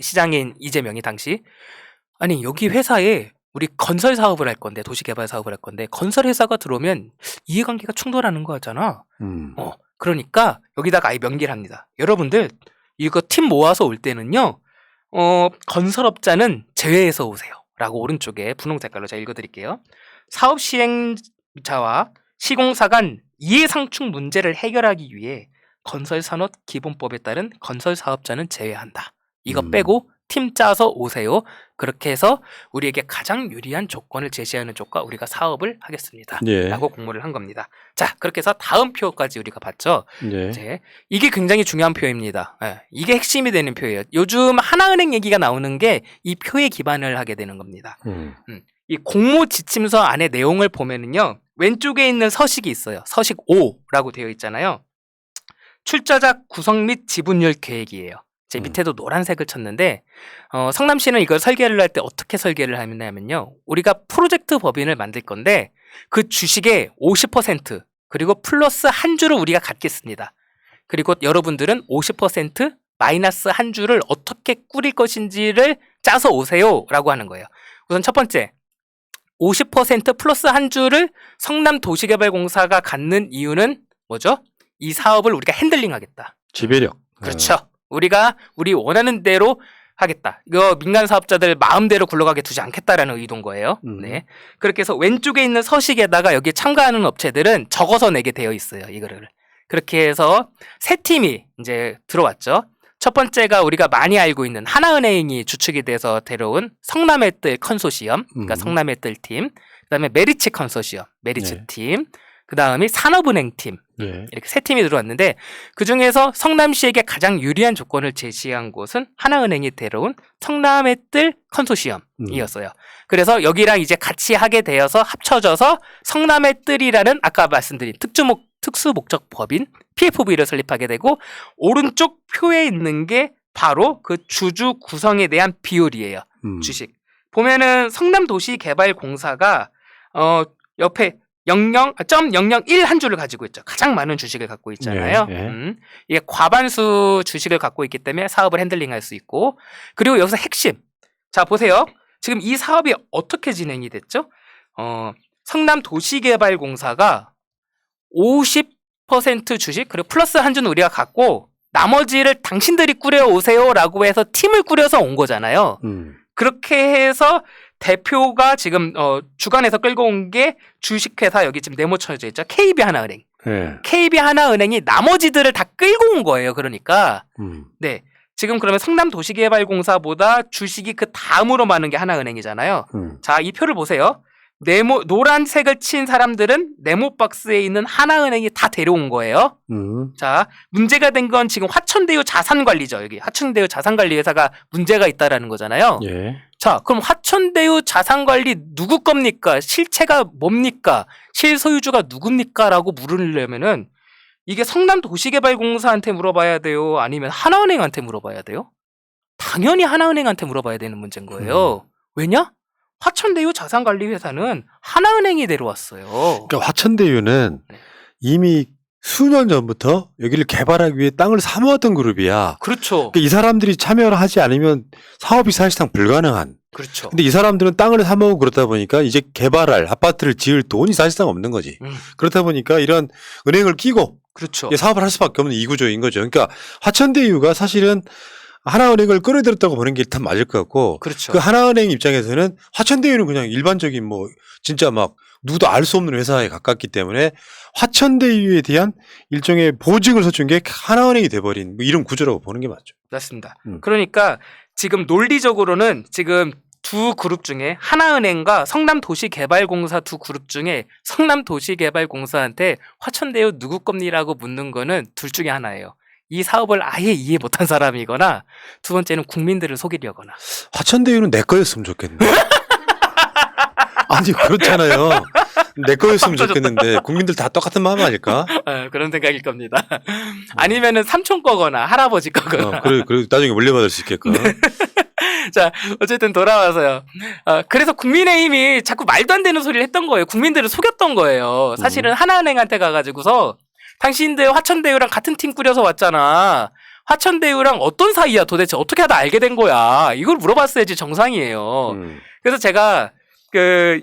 시장인 이재명이 당시 아니 여기 회사에 우리 건설 사업을 할 건데 도시개발 사업을 할 건데 건설 회사가 들어오면 이해관계가 충돌하는 거잖아. 그러니까 여기다가 아예 명기를 합니다. 여러분들 이거 팀 모아서 올 때는요. 건설업자는 제외해서 오세요. 라고 오른쪽에 분홍 색깔로 제가 읽어드릴게요. 사업 시행자와 시공사 간 이해상충 문제를 해결하기 위해 건설산업기본법에 따른 건설사업자는 제외한다. 이거 빼고 팀 짜서 오세요. 그렇게 해서 우리에게 가장 유리한 조건을 제시하는 쪽과 우리가 사업을 하겠습니다. 예. 라고 공모를 한 겁니다. 자, 그렇게 해서 다음 표까지 우리가 봤죠. 예. 이제 이게 굉장히 중요한 표입니다. 예, 이게 핵심이 되는 표예요. 요즘 하나은행 얘기가 나오는 게 이 표에 기반을 하게 되는 겁니다. 이 공모 지침서 안에 내용을 보면은요. 왼쪽에 있는 서식이 있어요. 서식 5라고 되어 있잖아요. 출자자 구성 및 지분율 계획이에요. 제 밑에도 노란색을 쳤는데 성남시는 이걸 설계를 할 때 어떻게 설계를 하냐면요. 우리가 프로젝트 법인을 만들 건데 그 주식의 50% 그리고 플러스 한 주를 우리가 갖겠습니다. 그리고 여러분들은 50% 마이너스 한 주를 어떻게 꾸릴 것인지를 짜서 오세요 라고 하는 거예요. 우선 첫 번째 50% 플러스 한 주를 성남도시개발공사가 갖는 이유는 뭐죠? 이 사업을 우리가 핸들링 하겠다. 지배력. 그렇죠. 우리 원하는 대로 하겠다. 이거 민간 사업자들 마음대로 굴러가게 두지 않겠다라는 의도인 거예요. 네. 그렇게 해서 왼쪽에 있는 서식에다가 여기 참가하는 업체들은 적어서 내게 되어 있어요. 이거를. 그렇게 해서 세 팀이 이제 들어왔죠. 첫 번째가 우리가 많이 알고 있는 하나은행이 주축이 돼서 데려온 성남의 뜰 컨소시엄, 그러니까 성남의 뜰 팀, 그다음에 메리츠 컨소시엄, 메리츠 네. 팀, 그다음에 산업은행 팀. 예. 이렇게 세 팀이 들어왔는데 그중에서 성남시에게 가장 유리한 조건을 제시한 곳은 하나은행이 데려온 성남의 뜰 컨소시엄이었어요. 그래서 여기랑 이제 같이 하게 되어서 합쳐져서 성남의 뜰이라는 아까 말씀드린 특수목적 법인 PFV를 설립하게 되고 오른쪽 표에 있는 게 바로 그 주주 구성에 대한 비율이에요. 주식. 보면은 성남도시개발공사가 옆에 0.001 한 주를 가지고 있죠. 가장 많은 주식을 갖고 있잖아요. 예, 예. 이게 과반수 주식을 갖고 있기 때문에 사업을 핸들링할 수 있고 그리고 여기서 핵심. 자 보세요. 지금 이 사업이 어떻게 진행이 됐죠? 성남도시개발공사가 50% 주식 그리고 플러스 한 주는 우리가 갖고 나머지를 당신들이 꾸려오세요라고 해서 팀을 꾸려서 온 거잖아요. 그렇게 해서 대표가 지금 주관에서 끌고 온 게 주식회사 여기 지금 네모 쳐져 있죠. KB하나은행. 예. KB하나은행이 나머지들을 다 끌고 온 거예요. 그러니까 네 지금 그러면 성남도시개발공사보다 주식이 그 다음으로 많은 게 하나은행이잖아요. 자, 이 표를 보세요. 노란색을 친 사람들은 네모 박스에 있는 하나은행이 다 데려온 거예요. 자, 문제가 된 건 지금 화천대유 자산관리죠. 여기 화천대유 자산관리회사가 문제가 있다라는 거잖아요. 예. 자, 그럼 화천대유 자산관리 누구 겁니까? 실체가 뭡니까? 실소유주가 누굽니까? 라고 물으려면은 이게 성남도시개발공사한테 물어봐야 돼요? 아니면 하나은행한테 물어봐야 돼요? 당연히 하나은행한테 물어봐야 되는 문제인 거예요. 왜냐? 화천대유 자산관리회사는 하나은행이 데려왔어요. 그러니까 화천대유는 이미 수년 전부터 여기를 개발하기 위해 땅을 사모았던 그룹이야. 그렇죠. 그러니까 이 사람들이 참여를 하지 않으면 사업이 사실상 불가능한. 그렇죠. 근데 이 사람들은 땅을 사모으고 그렇다 보니까 이제 개발할 아파트를 지을 돈이 사실상 없는 거지. 그렇다 보니까 이런 은행을 끼고 그렇죠. 사업을 할 수밖에 없는 이 구조인 거죠. 그러니까 화천대유가 사실은 하나은행을 끌어들였다고 보는 게 일단 맞을 것 같고 그렇죠. 그 하나은행 입장에서는 화천대유는 그냥 일반적인 뭐 진짜 막 누구도 알 수 없는 회사에 가깝기 때문에 화천대유에 대한 일종의 보증을 서준 게 하나은행이 돼버린 뭐 이런 구조라고 보는 게 맞죠. 맞습니다. 그러니까 지금 논리적으로는 지금 두 그룹 중에 하나은행과 성남도시개발공사 두 그룹 중에 성남도시개발공사한테 화천대유 누구 겁니라고 묻는 거는 둘 중에 하나예요. 이 사업을 아예 이해 못한 사람이거나 두 번째는 국민들을 속이려거나. 화천대유는 내 거였으면 좋겠는데. 아니 그렇잖아요. 내 거였으면 좋겠는데 국민들 다 똑같은 마음 아닐까? 그런 생각일 겁니다. 아니면은 삼촌 거거나 할아버지 거거나. 그래 나중에 물려받을 수 있게끔. 자, 어쨌든 돌아와서요. 그래서 국민의힘이 자꾸 말도 안 되는 소리를 했던 거예요. 국민들을 속였던 거예요. 사실은 하나은행한테 가가지고서 당신들 화천대유랑 같은 팀 꾸려서 왔잖아. 화천대유랑 어떤 사이야 도대체 어떻게 하다 알게 된 거야. 이걸 물어봤어야지 정상이에요. 그래서 제가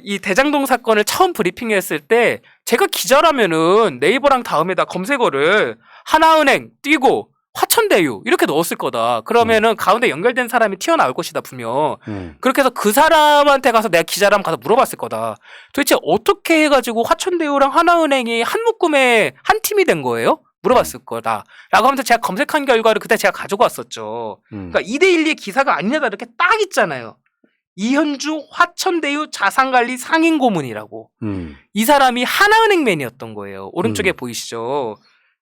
이 대장동 사건을 처음 브리핑했을 때 제가 기자라면은 네이버랑 다음에다 검색어를 하나은행 띄고 화천대유 이렇게 넣었을 거다. 그러면은 가운데 연결된 사람이 튀어나올 것이다 분명. 그렇게 해서 그 사람한테 가서 내가 기자라면 가서 물어봤을 거다. 도대체 어떻게 해가지고 화천대유랑 하나은행이 한 묶음에 한 팀이 된 거예요? 물어봤을 거다. 라고 하면서 제가 검색한 결과를 그때 제가 가지고 왔었죠. 그러니까 2대1의 기사가 아니냐다 이렇게 딱 있잖아요. 이현주 화천대유 자산관리 상임고문이라고. 이 사람이 하나은행맨이었던 거예요. 오른쪽에 보이시죠?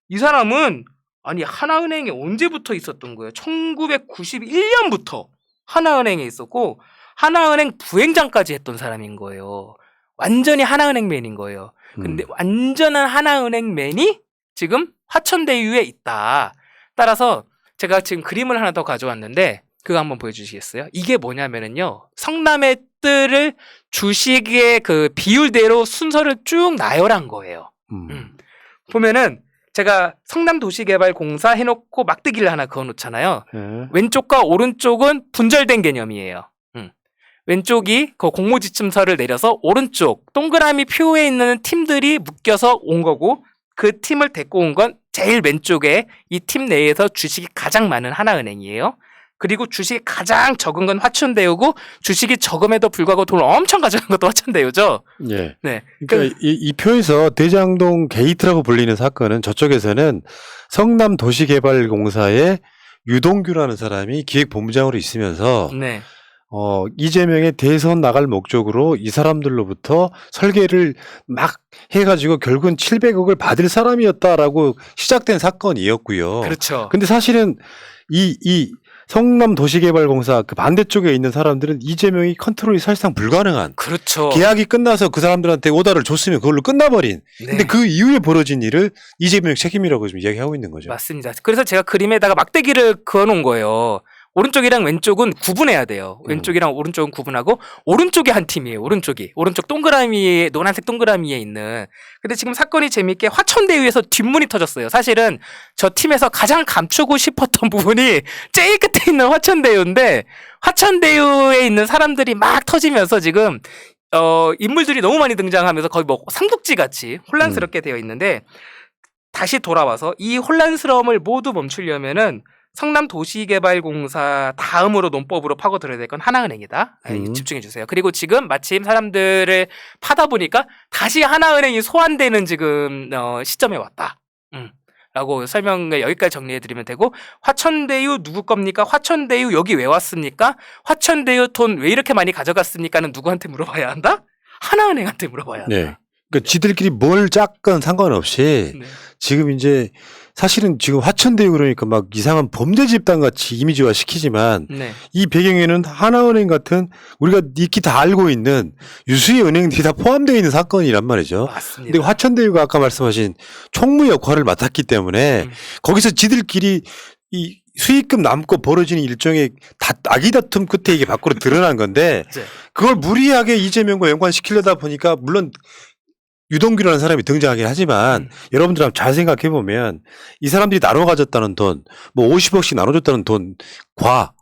이 사람은 아니 하나은행에 언제부터 있었던 거예요? 1991년부터 하나은행에 있었고 하나은행 부행장까지 했던 사람인 거예요. 완전히 하나은행맨인 거예요. 근데 완전한 하나은행맨이 지금 화천대유에 있다. 따라서 제가 지금 그림을 하나 더 가져왔는데 그거 한번 보여주시겠어요? 이게 뭐냐면은요. 성남의 뜰을 주식의 그 비율대로 순서를 쭉 나열한 거예요. 보면은 제가 성남도시개발공사 해놓고 막대기를 하나 그어놓잖아요. 왼쪽과 오른쪽은 분절된 개념이에요. 왼쪽이 그 공모지침서를 내려서 오른쪽 동그라미 표에 있는 팀들이 묶여서 온 거고 그 팀을 데리고 온 건 제일 왼쪽에 이 팀 내에서 주식이 가장 많은 하나은행이에요. 그리고 주식이 가장 적은 건 화천대유고 주식이 적음에도 불구하고 돈을 엄청 가져간 것도 화천대유죠. 예. 네. 그러니까 이 표에서 대장동 게이트라고 불리는 사건은 저쪽에서는 성남도시개발공사의 유동규라는 사람이 기획본부장으로 있으면서 네. 이재명의 대선 나갈 목적으로 이 사람들로부터 설계를 막 해가지고 결국은 700억을 받을 사람이었다라고 시작된 사건이었고요. 그렇죠. 근데 사실은 이 성남도시개발공사 그 반대쪽에 있는 사람들은 이재명이 컨트롤이 사실상 불가능한. 그렇죠. 계약이 끝나서 그 사람들한테 오더를 줬으면 그걸로 끝나버린. 네. 근데 그 이후에 벌어진 일을 이재명 책임이라고 지금 이야기하고 있는 거죠. 맞습니다. 그래서 제가 그림에다가 막대기를 그어놓은 거예요. 오른쪽이랑 왼쪽은 구분해야 돼요. 왼쪽이랑 오른쪽은 구분하고 오른쪽이 한 팀이에요. 오른쪽 동그라미에 노란색 동그라미에 있는. 근데 지금 사건이 재미있게 화천대유에서 뒷문이 터졌어요. 사실은 저 팀에서 가장 감추고 싶었던 부분이 제일 끝에 있는 화천대유인데 화천대유에 있는 사람들이 막 터지면서 지금 인물들이 너무 많이 등장하면서 거의 뭐 삼국지 같이 혼란스럽게 되어 있는데 다시 돌아와서 이 혼란스러움을 모두 멈추려면은 성남도시개발공사 다음으로 논법으로 파고들어야 될 건 하나은행이다. 집중해 주세요. 그리고 지금 마침 사람들을 파다 보니까 다시 하나은행이 소환되는 지금 시점에 왔다. 라고 설명을 여기까지 정리해 드리면 되고 화천대유 누구 겁니까? 화천대유 여기 왜 왔습니까? 화천대유 돈 왜 이렇게 많이 가져갔습니까는 누구한테 물어봐야 한다? 하나은행한테 물어봐야 한다. 네. 그러니까 지들끼리 뭘 짰건 상관없이 네. 지금 이제 사실은 지금 화천대유 그러니까 막 이상한 범죄 집단 같이 이미지화 시키지만 네. 이 배경에는 하나은행 같은 우리가 익히 다 알고 있는 유수의 은행들이 다 포함되어 있는 사건이란 말이죠. 맞습니다. 근데 화천대유가 아까 말씀하신 총무 역할을 맡았기 때문에 거기서 지들끼리 이 수익금 남고 벌어지는 일종의 아기 다툼 끝에 이게 밖으로 드러난 건데 네. 그걸 무리하게 이재명과 연관시키려다 보니까 물론 유동규라는 사람이 등장하긴 하지만 여러분들 한번 잘 생각해 보면 이 사람들이 나눠 가졌다는 돈, 뭐 50억씩 나눠줬다는 돈과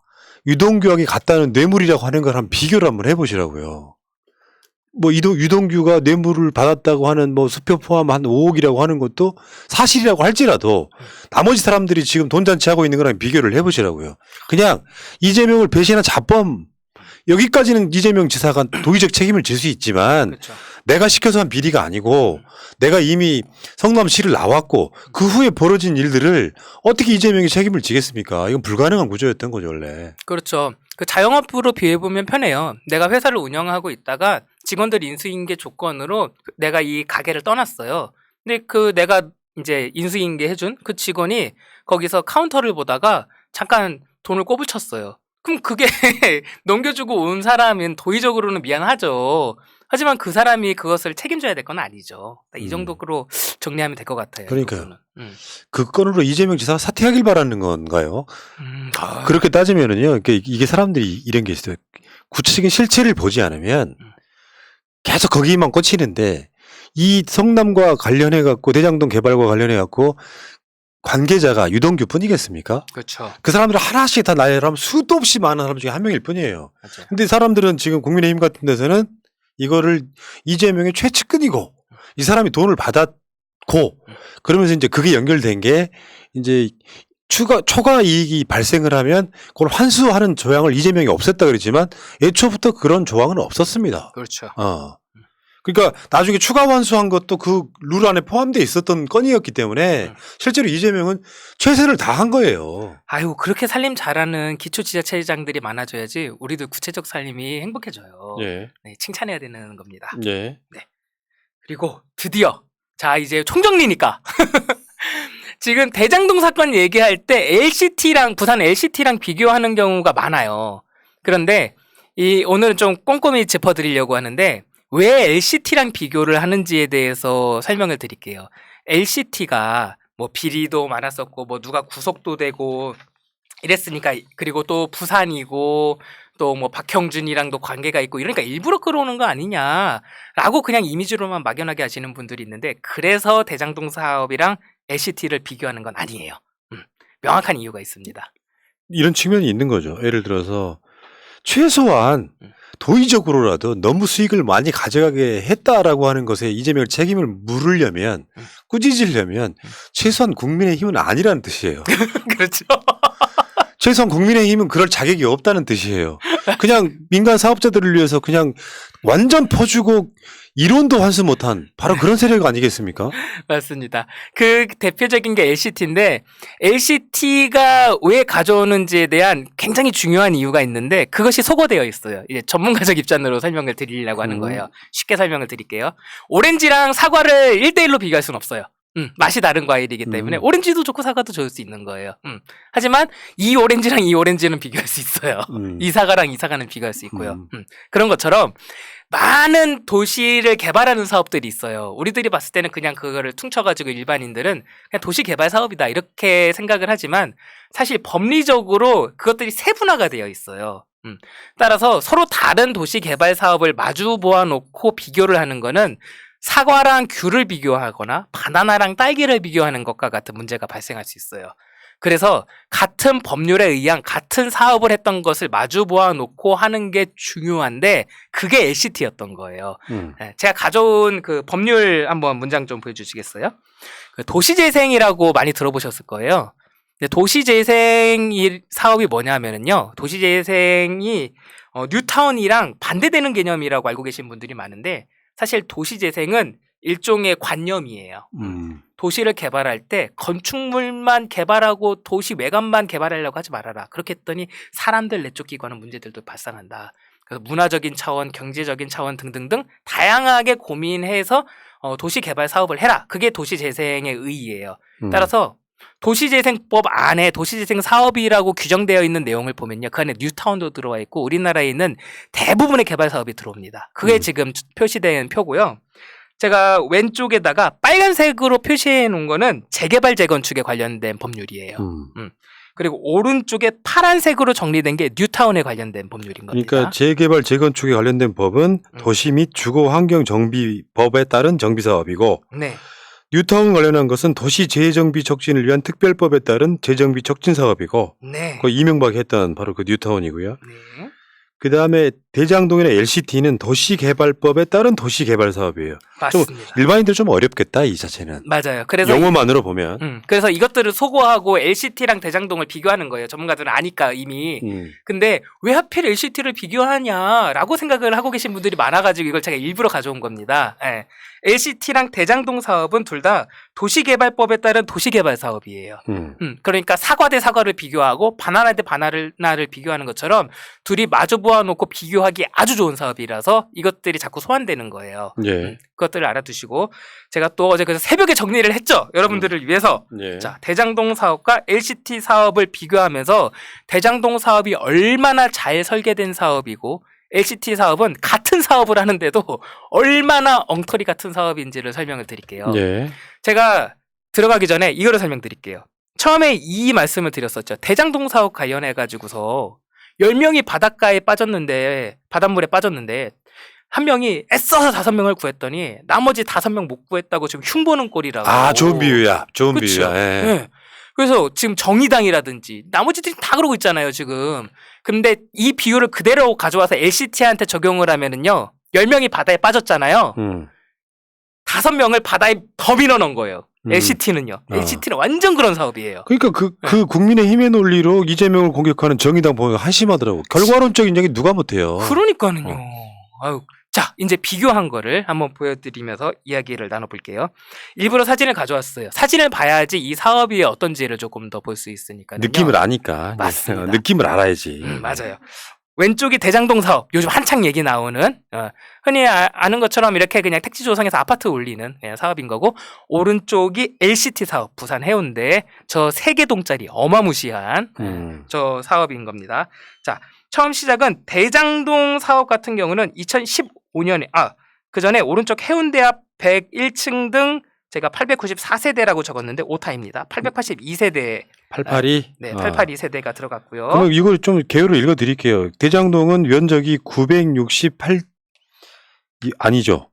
유동규에게 갔다는 뇌물이라고 하는 걸 한번 비교를 한번 해보시라고요. 뭐 유동규가 뇌물을 받았다고 하는 뭐 수표 포함 한 5억이라고 하는 것도 사실이라고 할지라도 나머지 사람들이 지금 돈잔치 하고 있는 거랑 비교를 해보시라고요. 그냥 이재명을 배신한 자범 여기까지는 이재명 지사가 도의적 책임을 질 수 있지만 그렇죠. 내가 시켜서 한 비리가 아니고 내가 이미 성남시를 나왔고 그 후에 벌어진 일들을 어떻게 이재명이 책임을 지겠습니까? 이건 불가능한 구조였던 거죠 원래. 그렇죠. 그 자영업으로 비해보면 편해요. 내가 회사를 운영하고 있다가 직원들 인수인계 조건으로 내가 이 가게를 떠났어요. 근데 그 내가 이제 인수인계 해준 그 직원이 거기서 카운터를 보다가 잠깐 돈을 꼬부쳤어요. 그럼 그게 넘겨주고 온 사람은 도의적으로는 미안하죠. 하지만 그 사람이 그것을 책임져야 될 건 아니죠. 이 음. 정도로 정리하면 될 것 같아요. 그러니까요. 그 건으로 이재명 지사 사퇴하길 바라는 건가요? 아, 그렇게 따지면은요, 이게 사람들이 이런 게 있어요. 구체적인 실체를 보지 않으면 계속 거기만 꽂히는데 이 성남과 관련해 갖고 대장동 개발과 관련해 갖고 관계자가 유동규뿐이겠습니까? 그렇죠. 그 사람들 하나씩 다 나열하면 수도 없이 많은 사람 중에 한 명일 뿐이에요. 맞아요. 근데 사람들은 지금 국민의힘 같은 데서는 이거를 이재명의 최측근이고 이 사람이 돈을 받았고 그러면서 이제 그게 연결된 게 이제 초과 이익이 발생을 하면 그걸 환수하는 조항을 이재명이 없앴다 그랬지만 애초부터 그런 조항은 없었습니다. 그렇죠. 그러니까 나중에 추가 환수한 것도 그 룰 안에 포함되어 있었던 건이었기 때문에 실제로 이재명은 최선을 다한 거예요. 아유, 그렇게 살림 잘하는 기초지자체장들이 많아져야지 우리도 구체적 살림이 행복해져요. 예. 네, 칭찬해야 되는 겁니다. 예. 그리고 드디어 자 이제 총정리니까 지금 대장동 사건 얘기할 때 LCT랑 부산 LCT랑 비교하는 경우가 많아요. 그런데 오늘은 좀 꼼꼼히 짚어드리려고 하는데 왜 LCT랑 비교를 하는지에 대해서 설명을 드릴게요. LCT가 뭐 비리도 많았었고 뭐 누가 구속도 되고 이랬으니까 그리고 또 부산이고 또 뭐 박형준이랑도 관계가 있고 이러니까 일부러 끌어오는 거 아니냐라고 그냥 이미지로만 막연하게 하시는 분들이 있는데 그래서 대장동 사업이랑 LCT를 비교하는 건 아니에요. 명확한 이유가 있습니다. 이런 측면이 있는 거죠. 예를 들어서 최소한 도의적으로라도 너무 수익을 많이 가져가게 했다라고 하는 것에 이재명을 책임을 물으려면 꾸짖으려면 최소한 국민의힘은 아니라는 뜻이에요. 그렇죠. 최소한 국민의힘은 그럴 자격이 없다는 뜻이에요. 그냥 민간 사업자들을 위해서 그냥 완전 퍼주고 이론도 환수 못한 바로 그런 세력 아니겠습니까? 맞습니다. 그 대표적인 게 LCT인데 LCT가 왜 가져오는지에 대한 굉장히 중요한 이유가 있는데 그것이 소거되어 있어요. 이제 전문가적 입장으로 설명을 드리려고 하는 거예요. 쉽게 설명을 드릴게요. 오렌지랑 사과를 1대1로 비교할 수는 없어요. 맛이 다른 과일이기 때문에 오렌지도 좋고 사과도 좋을 수 있는 거예요. 하지만 이 오렌지랑 이 오렌지는 비교할 수 있어요. 이 사과랑 이 사과는 비교할 수 있고요. 그런 것처럼 많은 도시를 개발하는 사업들이 있어요. 우리들이 봤을 때는 그냥 그거를 퉁쳐가지고 일반인들은 그냥 도시 개발 사업이다 이렇게 생각을 하지만 사실 법리적으로 그것들이 세분화가 되어 있어요. 따라서 서로 다른 도시 개발 사업을 마주 보아놓고 비교를 하는 거는 사과랑 귤을 비교하거나 바나나랑 딸기를 비교하는 것과 같은 문제가 발생할 수 있어요. 그래서 같은 법률에 의한 같은 사업을 했던 것을 마주 보아놓고 하는 게 중요한데 그게 LCT였던 거예요. 제가 가져온 그 법률 한번 문장 좀 보여주시겠어요? 그 도시재생이라고 많이 들어보셨을 거예요. 근데 도시재생 사업이 뭐냐면요. 도시재생이 뉴타운이랑 반대되는 개념이라고 알고 계신 분들이 많은데 사실 도시재생은 일종의 관념이에요. 도시를 개발할 때 건축물만 개발하고 도시 외관만 개발하려고 하지 말아라. 그렇게 했더니 사람들 내쫓기고 하는 문제들도 발생한다. 그래서 문화적인 차원, 경제적인 차원 등등등 다양하게 고민해서 도시 개발 사업을 해라. 그게 도시재생의 의의예요. 따라서 도시재생법 안에 도시재생 사업이라고 규정되어 있는 내용을 보면요. 그 안에 뉴타운도 들어와 있고 우리나라에 있는 대부분의 개발 사업이 들어옵니다. 그게 지금 표시된 표고요. 제가 왼쪽에다가 빨간색으로 표시해 놓은 거는 재개발 재건축에 관련된 법률이에요. 그리고 오른쪽에 파란색으로 정리된 게 뉴타운에 관련된 법률인 겁니다. 그러니까 재개발 재건축에 관련된 법은 도시 및 주거 환경 정비법에 따른 정비 사업이고 네. 뉴타운 관련한 것은 도시 재정비 촉진을 위한 특별법에 따른 재정비 촉진 사업이고 네. 그 이명박이 했던 바로 그 뉴타운이고요. 네. 그 다음에 대장동이나 LCT는 도시개발법에 따른 도시개발 사업이에요. 맞습니다. 좀 일반인들 좀 어렵겠다 이 자체는. 맞아요. 그래서 용어만으로 보면. 그래서 이것들을 소거하고 LCT랑 대장동을 비교하는 거예요. 전문가들은 아니까 이미. 근데 왜 하필 LCT를 비교하냐라고 생각을 하고 계신 분들이 많아가지고 이걸 제가 일부러 가져온 겁니다. 네. LCT랑 대장동 사업은 둘 다 도시개발법에 따른 도시개발 사업이에요. 그러니까 사과 대 사과를 비교하고 바나나 대 바나나를 비교하는 것처럼 둘이 마주 보아놓고 비교하기 아주 좋은 사업이라서 이것들이 자꾸 소환되는 거예요. 예. 그것들을 알아두시고 제가 또 어제 그래서 새벽에 정리를 했죠. 여러분들을 위해서. 예. 자, 대장동 사업과 LCT 사업을 비교하면서 대장동 사업이 얼마나 잘 설계된 사업이고 LCT 사업은 같은 사업을 하는데도 얼마나 엉터리 같은 사업인지를 설명을 드릴게요. 예. 제가 들어가기 전에 이거를 설명드릴게요. 처음에 이 말씀을 드렸었죠. 대장동 사업 관련해가지고서 10명이 바닷가에 빠졌는데, 바닷물에 빠졌는데, 한 명이 애써서 5명을 구했더니 나머지 5명 못 구했다고 지금 흉보는 꼴이라고. 아, 좋은 비유야. 좋은 그쵸? 비유야. 예. 네. 그래서 지금 정의당이라든지 나머지들이 다 그러고 있잖아요, 지금. 근데 이 비유를 그대로 가져와서 LCT한테 적용을 하면은요, 10명이 바다에 빠졌잖아요. 5명을 바다에 더 밀어넣은 거예요. LCT는요. LCT는 완전 그런 사업이에요. 그러니까 그 국민의힘의 논리로 이재명을 공격하는 정의당 보면 한심하더라고. 결과론적인 얘기 누가 못해요. 그러니까는요. 아유. 자, 이제 비교한 거를 한번 보여드리면서 이야기를 나눠볼게요. 일부러 사진을 가져왔어요. 사진을 봐야지 이 사업이 어떤지를 조금 더 볼 수 있으니까요. 느낌을 아니까. 맞습니다. 느낌을 알아야지. 맞아요. 왼쪽이 대장동 사업, 요즘 한창 얘기 나오는 흔히 아는 것처럼 이렇게 그냥 택지 조성해서 아파트 올리는 사업인 거고, 오른쪽이 LCT 사업, 부산 해운대 저 3개 동짜리 어마무시한 저 사업인 겁니다. 자, 처음 시작은 대장동 사업 같은 경우는 2015년에 그 전에 오른쪽 해운대 앞 101층 등 제가 894세대라고 적었는데 오타입니다. 882세대. 882? 네, 882세대가 들어갔고요. 그럼 이걸 좀 개요로 읽어드릴게요. 대장동은 면적이 968, 아니죠.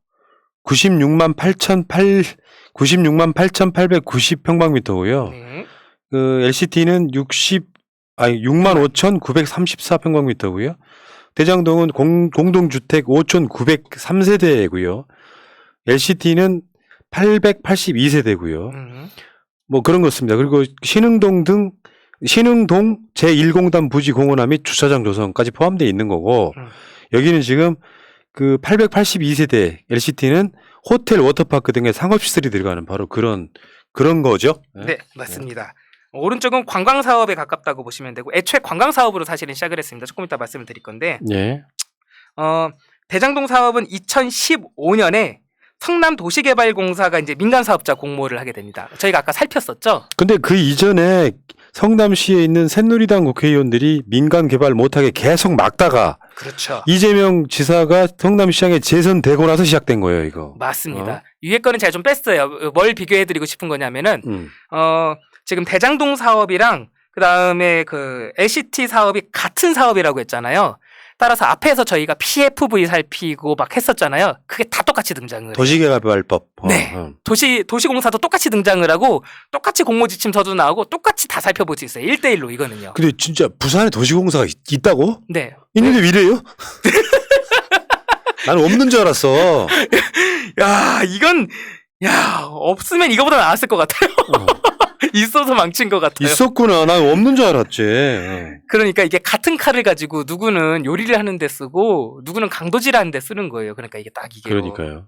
96만 8,890평방미터고요. 네. 그 LCT는 65,934평방미터고요. 대장동은 공동주택 5,903세대고요. LCT는 882세대고요. 뭐 그런 것 같습니다. 그리고 신흥동 제1공단 부지 공원화 및 주차장 조성까지 포함되어 있는 거고, 여기는 지금 그 882세대 LCT는 호텔, 워터파크 등의 상업시설이 들어가는 바로 그런 거죠. 네, 맞습니다. 오른쪽은 관광 사업에 가깝다고 보시면 되고, 애초에 관광 사업으로 사실은 시작을 했습니다. 조금 이따 말씀을 드릴 건데, 예. 대장동 사업은 2015년에 성남도시개발공사가 이제 민간사업자 공모를 하게 됩니다. 저희가 아까 살폈었죠? 근데 그 이전에 성남시에 있는 새누리당 국회의원들이 민간 개발 못하게 계속 막다가, 그렇죠. 이재명 지사가 성남시장에 재선되고 나서 시작된 거예요, 이거. 맞습니다. 위에 거는 제가 좀 뺐어요. 뭘 비교해드리고 싶은 거냐면은, 지금 대장동 사업이랑 그 다음에 그 LCT 사업이 같은 사업이라고 했잖아요. 따라서 앞에서 저희가 PFV 살피고 막 했었잖아요. 그게 다 똑같이 등장을 해요. 도시개발법. 네. 도시공사도 똑같이 등장을 하고, 똑같이 공모지침서도 나오고, 똑같이 다 살펴볼 수 있어요. 1대1로 이거는요. 근데 진짜 부산에 도시공사가 있다고? 네. 있는데 왜 이래요? 나는 없는 줄 알았어. 없으면 이거보다 나았을 것 같아요. 있어서 망친 것 같아요. 있었구나. 난 없는 줄 알았지. 그러니까 이게 같은 칼을 가지고 누구는 요리를 하는데 쓰고 누구는 강도질 하는데 쓰는 거예요. 그러니까 이게 딱 이게. 그러니까요.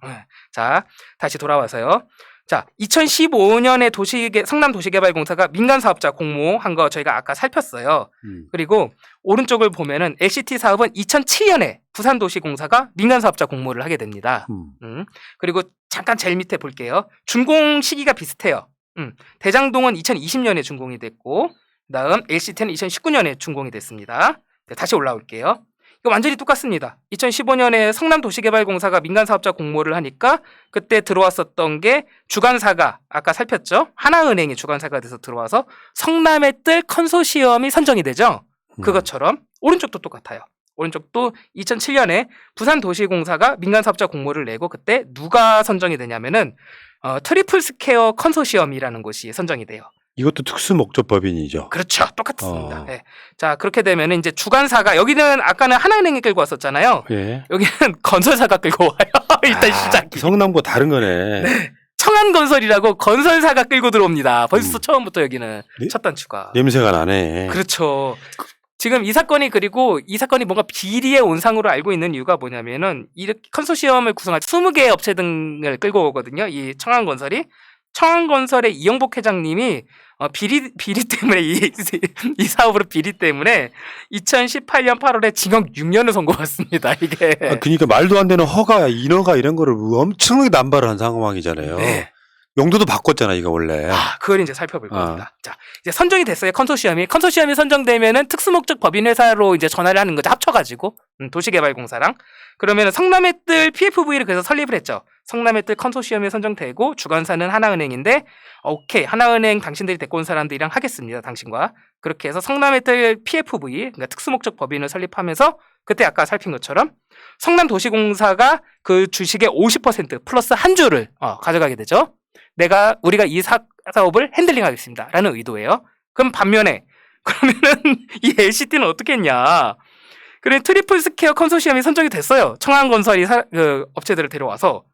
자, 다시 돌아와서요. 자, 2015년에 성남도시개발공사가 민간사업자 공모한 거 저희가 아까 살폈어요. 그리고 오른쪽을 보면은 LCT 사업은 2007년에 부산도시공사가 민간사업자 공모를 하게 됩니다. 그리고 잠깐 제일 밑에 볼게요. 준공 시기가 비슷해요. 대장동은 2020년에 준공이 됐고, 그다음 LCT는 2019년에 준공이 됐습니다. 네, 다시 올라올게요. 이거 완전히 똑같습니다. 2015년에 성남도시개발공사가 민간사업자 공모를 하니까 그때 들어왔었던 게 주관사가 아까 살폈죠? 하나은행이 주관사가 돼서 들어와서 성남의 뜰 컨소시엄이 선정이 되죠? 그것처럼 오른쪽도 똑같아요. 오른쪽도 2007년에 부산도시공사가 민간사업자 공모를 내고, 그때 누가 선정이 되냐면은 트리플 스퀘어 컨소시엄이라는 곳이 선정이 돼요. 이것도 특수목적법인이죠. 그렇죠. 똑같습니다. 네. 자, 그렇게 되면 이제 주관사가, 여기는 아까는 하나은행이 끌고 왔었잖아요. 예. 여기는 건설사가 끌고 와요. 일단 시작이. 성남과 다른 거네. 네. 청안건설이라고 건설사가 끌고 들어옵니다. 벌써 처음부터 여기는 첫 단추가. 냄새가 나네. 그렇죠. 지금 이 사건이 뭔가 비리의 온상으로 알고 있는 이유가 뭐냐면은, 이렇게 컨소시엄을 구성한 20개 업체 등을 끌고 오거든요. 이 청안건설의 이영복 회장님이 비리 때문에 이 사업으로 비리 때문에 2018년 8월에 징역 6년을 선고받습니다. 이게. 그러니까 말도 안 되는 허가, 인허가 이런 거를 엄청나게 남발을 한 상황이잖아요. 네. 용도도 바꿨잖아, 이거 원래. 그걸 이제 살펴볼 겁니다. 자, 이제 선정이 됐어요. 컨소시엄이 선정되면은 특수목적 법인 회사로 이제 전환을 하는 거죠. 합쳐가지고 도시개발공사랑. 그러면은 성남의뜰 PFV를 그래서 설립을 했죠. 성남의뜰 컨소시엄이 선정되고 주관사는 하나은행인데 오케이, 하나은행 당신들이 데리고 온 사람들이랑 하겠습니다. 당신과. 그렇게 해서 성남의뜰 PFV, 그러니까 특수목적 법인을 설립하면서 그때 아까 살핀 것처럼 성남도시공사가 그 주식의 50% 플러스 한 주를 가져가게 되죠. 우리가 이 사업을 핸들링하겠습니다. 라는 의도예요. 그럼 반면에 그러면은 이 LCT는 어떻게 했냐? 그래 트리플 스퀘어 컨소시엄이 선정이 됐어요. 청안건설이 업체들을 데려와서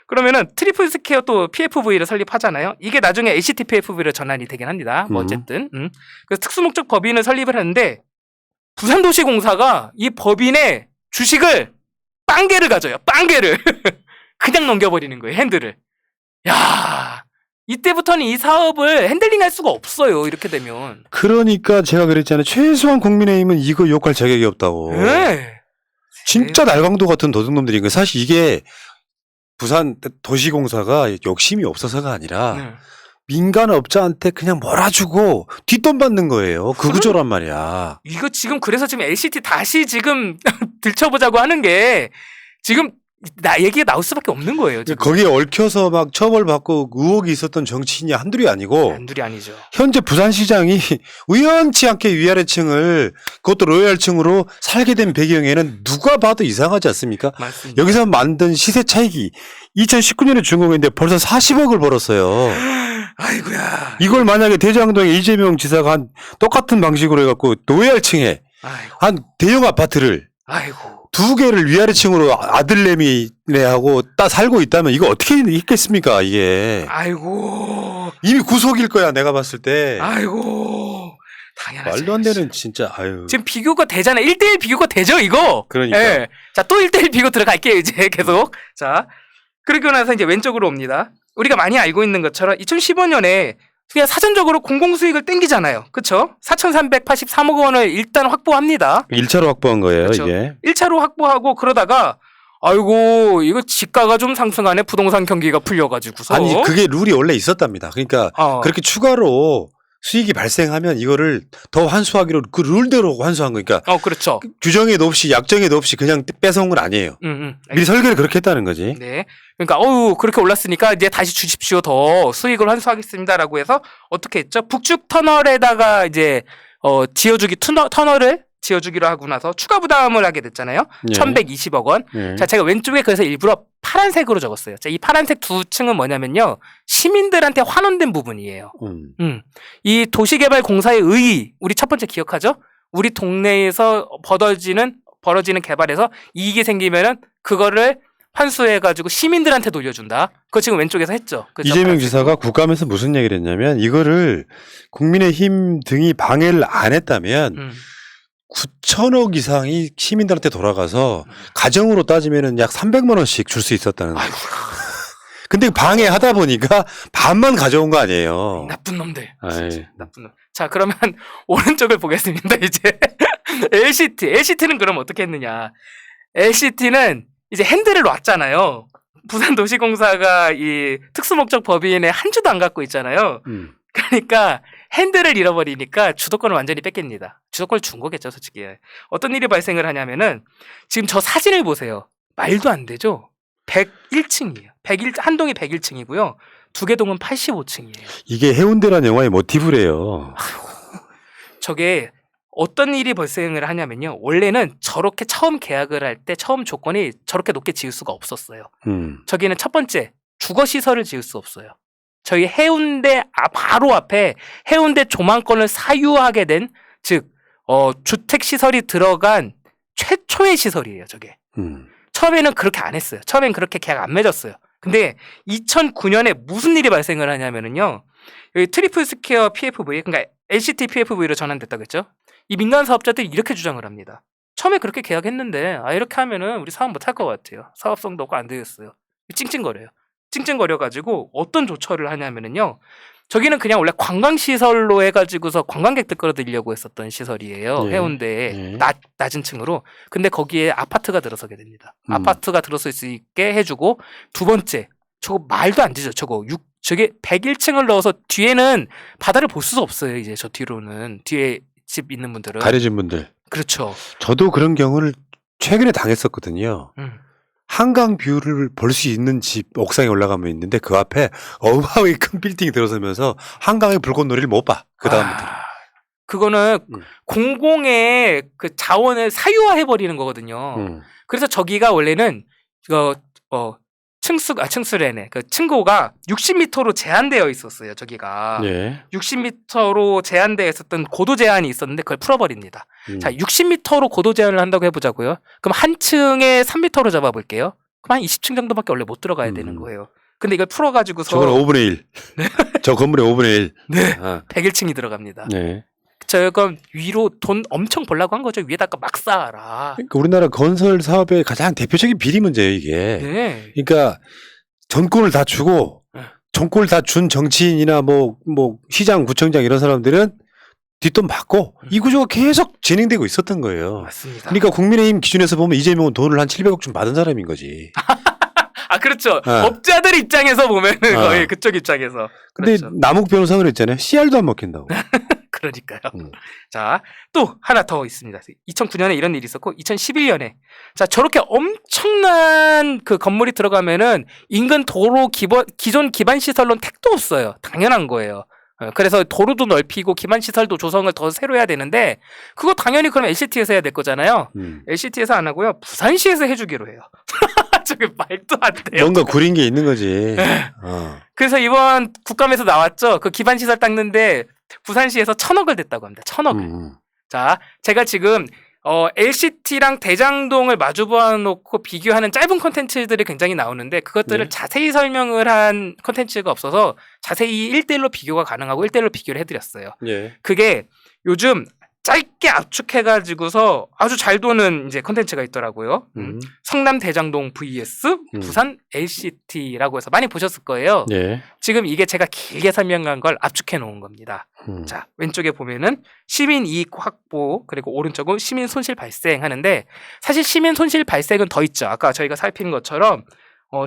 그러면은 트리플 스퀘어 또 PFV를 설립하잖아요. 이게 나중에 LCT PFV로 전환이 되긴 합니다. 뭐 어쨌든 그래서 특수목적 법인을 설립을 하는데 부산도시공사가 이 법인의 주식을 빵개를 가져요. 빵개를 그냥 넘겨버리는 거예요. 핸들을. 야, 이때부터는 이 사업을 핸들링할 수가 없어요. 이렇게 되면. 그러니까 제가 그랬잖아요. 최소한 국민의힘은 이거 욕할 자격이 없다고. 네. 진짜 날강도 같은 도둑놈들인 거예요. 사실 이게 부산 도시공사가 욕심이 없어서가 아니라 민간 업자한테 그냥 몰아주고 뒷돈 받는 거예요. 그 구조란 말이야. 이거 지금 그래서 지금 LCT 다시 지금 들춰보자고 하는 게 지금 얘기가 나올 수밖에 없는 거예요. 지금. 거기에 얽혀서 막 처벌받고 의혹이 있었던 정치인이 한둘이 아니고 한둘이 아니죠. 현재 부산시장이 우연치 않게 위아래층을 그것도 로얄층으로 살게 된 배경에는 누가 봐도 이상하지 않습니까? 맞습니다. 여기서 만든 시세 차익이 2019년에 준공했는데 벌써 40억을 벌었어요. 아이고야. 이걸 만약에 대장동에 이재명 지사가 한 똑같은 방식으로 해갖고 로얄층에 한 대형 아파트를 아이고. 2개를 위아래층으로 아들내미네하고 딱 살고 있다면 이거 어떻게 있겠습니까, 이게. 아이고. 이미 구속일 거야, 내가 봤을 때. 아이고. 당연하지. 말도 안 되는 진짜, 아유. 지금 비교가 되잖아요. 1대1 비교가 되죠, 이거? 그러니까. 예. 자, 또 1대1 비교 들어갈게요, 이제 계속. 자. 그러고 나서 이제 왼쪽으로 옵니다. 우리가 많이 알고 있는 것처럼 2015년에 그냥 사전적으로 공공수익을 땡기잖아요. 그쵸? 4,383억 원을 일단 확보합니다. 1차로 확보한 거예요, 그쵸? 이게. 1차로 확보하고 그러다가 아이고 이거 지가가 좀 상승하네. 부동산 경기가 풀려가지고서. 아니, 그게 룰이 원래 있었답니다. 그러니까 그렇게 추가로 수익이 발생하면 이거를 더 환수하기로 그 룰대로 환수한 거니까. 그렇죠. 규정에도 없이 약정에도 없이 그냥 뺏어온 건 아니에요. 미리 설계를 그렇게 했다는 거지. 네. 그러니까 그렇게 올랐으니까 이제 다시 주십시오. 더 수익을 환수하겠습니다라고 해서 어떻게 했죠? 북측 터널에다가 이제 지어주기 터널을 지어주기로 하고 나서 추가 부담을 하게 됐잖아요. 예. 1,120억 원. 예. 자, 제가 왼쪽에 그래서 일부러 파란색으로 적었어요. 자, 이 파란색 두 층은 뭐냐면요. 시민들한테 환원된 부분이에요. 이 도시개발공사의 의의, 우리 첫 번째 기억하죠? 우리 동네에서 벌어지는 개발에서 이익이 생기면은 그거를 환수해가지고 시민들한테 돌려준다. 그거 지금 왼쪽에서 했죠. 그렇죠? 이재명 지사가 국감에서 무슨 얘기를 했냐면 이거를 국민의힘 등이 방해를 안 했다면 9천억 이상이 시민들한테 돌아가서 가정으로 따지면은 약 300만 원씩 줄 수 있었다는 거예요. 근데 방해하다 보니까 반만 가져온 거 아니에요. 나쁜 놈들. 아이. 나쁜 놈. 자, 그러면 오른쪽을 보겠습니다. 이제 LCT는 그럼 어떻게 했느냐? LCT는 이제 핸들을 놨잖아요. 부산도시공사가 이 특수목적 법인에 한 주도 안 갖고 있잖아요. 그러니까 핸들을 잃어버리니까 주도권을 완전히 뺏깁니다. 주도권을 준 거겠죠, 솔직히. 어떤 일이 발생을 하냐면은 지금 저 사진을 보세요. 말도 안 되죠. 101층이에요. 한 동이 101층이고요. 두 개 동은 85층이에요. 이게 해운대라는 영화의 모티브래요. 저게 어떤 일이 발생을 하냐면요. 원래는 저렇게 처음 계약을 할 때 처음 조건이 저렇게 높게 지을 수가 없었어요. 저기는 첫 번째 주거시설을 지을 수 없어요. 저희 해운대 바로 앞에 해운대 조망권을 사유하게 된 즉 주택시설이 들어간 최초의 시설이에요. 저게. 처음에는 그렇게 안 했어요. 처음엔 그렇게 계약 안 맺었어요. 근데 2009년에 무슨 일이 발생을 하냐면은요. 여기 트리플 스퀘어 PFV, 그러니까 LCT PFV로 전환됐다고 했죠. 이 민간 사업자들이 이렇게 주장을 합니다. 처음에 그렇게 계약했는데 이렇게 하면은 우리 사업 못할 것 같아요. 사업성도 없고 안 되겠어요. 찡찡거려요. 찡찡거려가지고 어떤 조처를 하냐면은요. 저기는 그냥 원래 관광시설로 해가지고서 관광객들 끌어들이려고 했었던 시설이에요. 예. 해운대에 낮은 층으로. 근데 거기에 아파트가 들어서게 됩니다. 아파트가 들어설 수 있게 해주고 두 번째, 저거 말도 안 되죠. 저거 저게 101층을 넣어서 뒤에는 바다를 볼 수 없어요. 이제 저 뒤로는 뒤에 집 있는 분들은 가려진 분들. 그렇죠. 저도 그런 경우를 최근에 당했었거든요. 한강 뷰를 볼 수 있는 집 옥상에 올라가면 있는데 그 앞에 어마어마하게 큰 빌딩이 들어서면서 한강의 불꽃놀이를 못 봐. 그 다음부터. 그거는 공공의 그 자원을 사유화해 버리는 거거든요. 그래서 저기가 원래는 층수래네. 그 층고가 60m로 제한되어 있었어요. 저기가 예. 60m로 제한되어 있었던 고도 제한이 있었는데 그걸 풀어버립니다. 자, 60m로 고도 제한을 한다고 해보자고요. 그럼 한 층에 3m로 잡아볼게요. 그럼 한 20층 정도밖에 원래 못 들어가야 되는 거예요. 근데 이걸 풀어가지고서 저거는 5분의 1. 저 건물의 5분의 1. 네. 101층이 들어갑니다. 네. 저건 위로 돈 엄청 벌라고 한 거죠. 위에다가 막 쌓아라. 그러니까 우리나라 건설 사업의 가장 대표적인 비리 문제예요, 이게. 네. 그러니까 정권을 다 주고 정권을 다 준 정치인이나 뭐 시장, 구청장 이런 사람들은 뒷돈 받고 이 구조가 계속 진행되고 있었던 거예요. 맞습니다. 그러니까 국민의힘 기준에서 보면 이재명은 돈을 한 700억쯤 받은 사람인 거지. 아, 그렇죠. 업자들 입장에서 보면은 거의 그쪽 입장에서. 근데 그렇죠. 남욱 변호사 그랬잖아요. 씨알도 안 먹힌다고. 그러니까요. 자, 또 하나 더 있습니다. 2009년에 이런 일이 있었고 2011년에 자, 저렇게 엄청난 그 건물이 들어가면은 인근 도로 기존 기반 시설로는 택도 없어요. 당연한 거예요. 그래서 도로도 넓히고 기반 시설도 조성을 더 새로 해야 되는데 그거 당연히 그럼 LCT에서 해야 될 거잖아요. LCT에서 안 하고요. 부산시에서 해주기로 해요. 저게 말도 안 돼요. 뭔가 구린 게 있는 거지. 그래서 이번 국감에서 나왔죠. 그 기반 시설 닦는데 부산시에서 1,000억을 냈다고 합니다. 1,000억을. 자, 제가 지금 LCT랑 대장동을 마주보아 놓고 비교하는 짧은 콘텐츠들이 굉장히 나오는데 그것들을 자세히 설명을 한 콘텐츠가 없어서 자세히 1대1로 비교가 가능하고 1대1로 비교를 해드렸어요. 예. 그게 요즘 짧게 압축해가지고서 아주 잘 도는 이제 콘텐츠가 있더라고요. 성남 대장동 vs 부산 LCT라고 해서 많이 보셨을 거예요. 예. 지금 이게 제가 길게 설명한 걸 압축해 놓은 겁니다. 자, 왼쪽에 보면은 시민 이익 확보 그리고 오른쪽은 시민 손실 발생하는데 사실 시민 손실 발생은 더 있죠. 아까 저희가 살핀 것처럼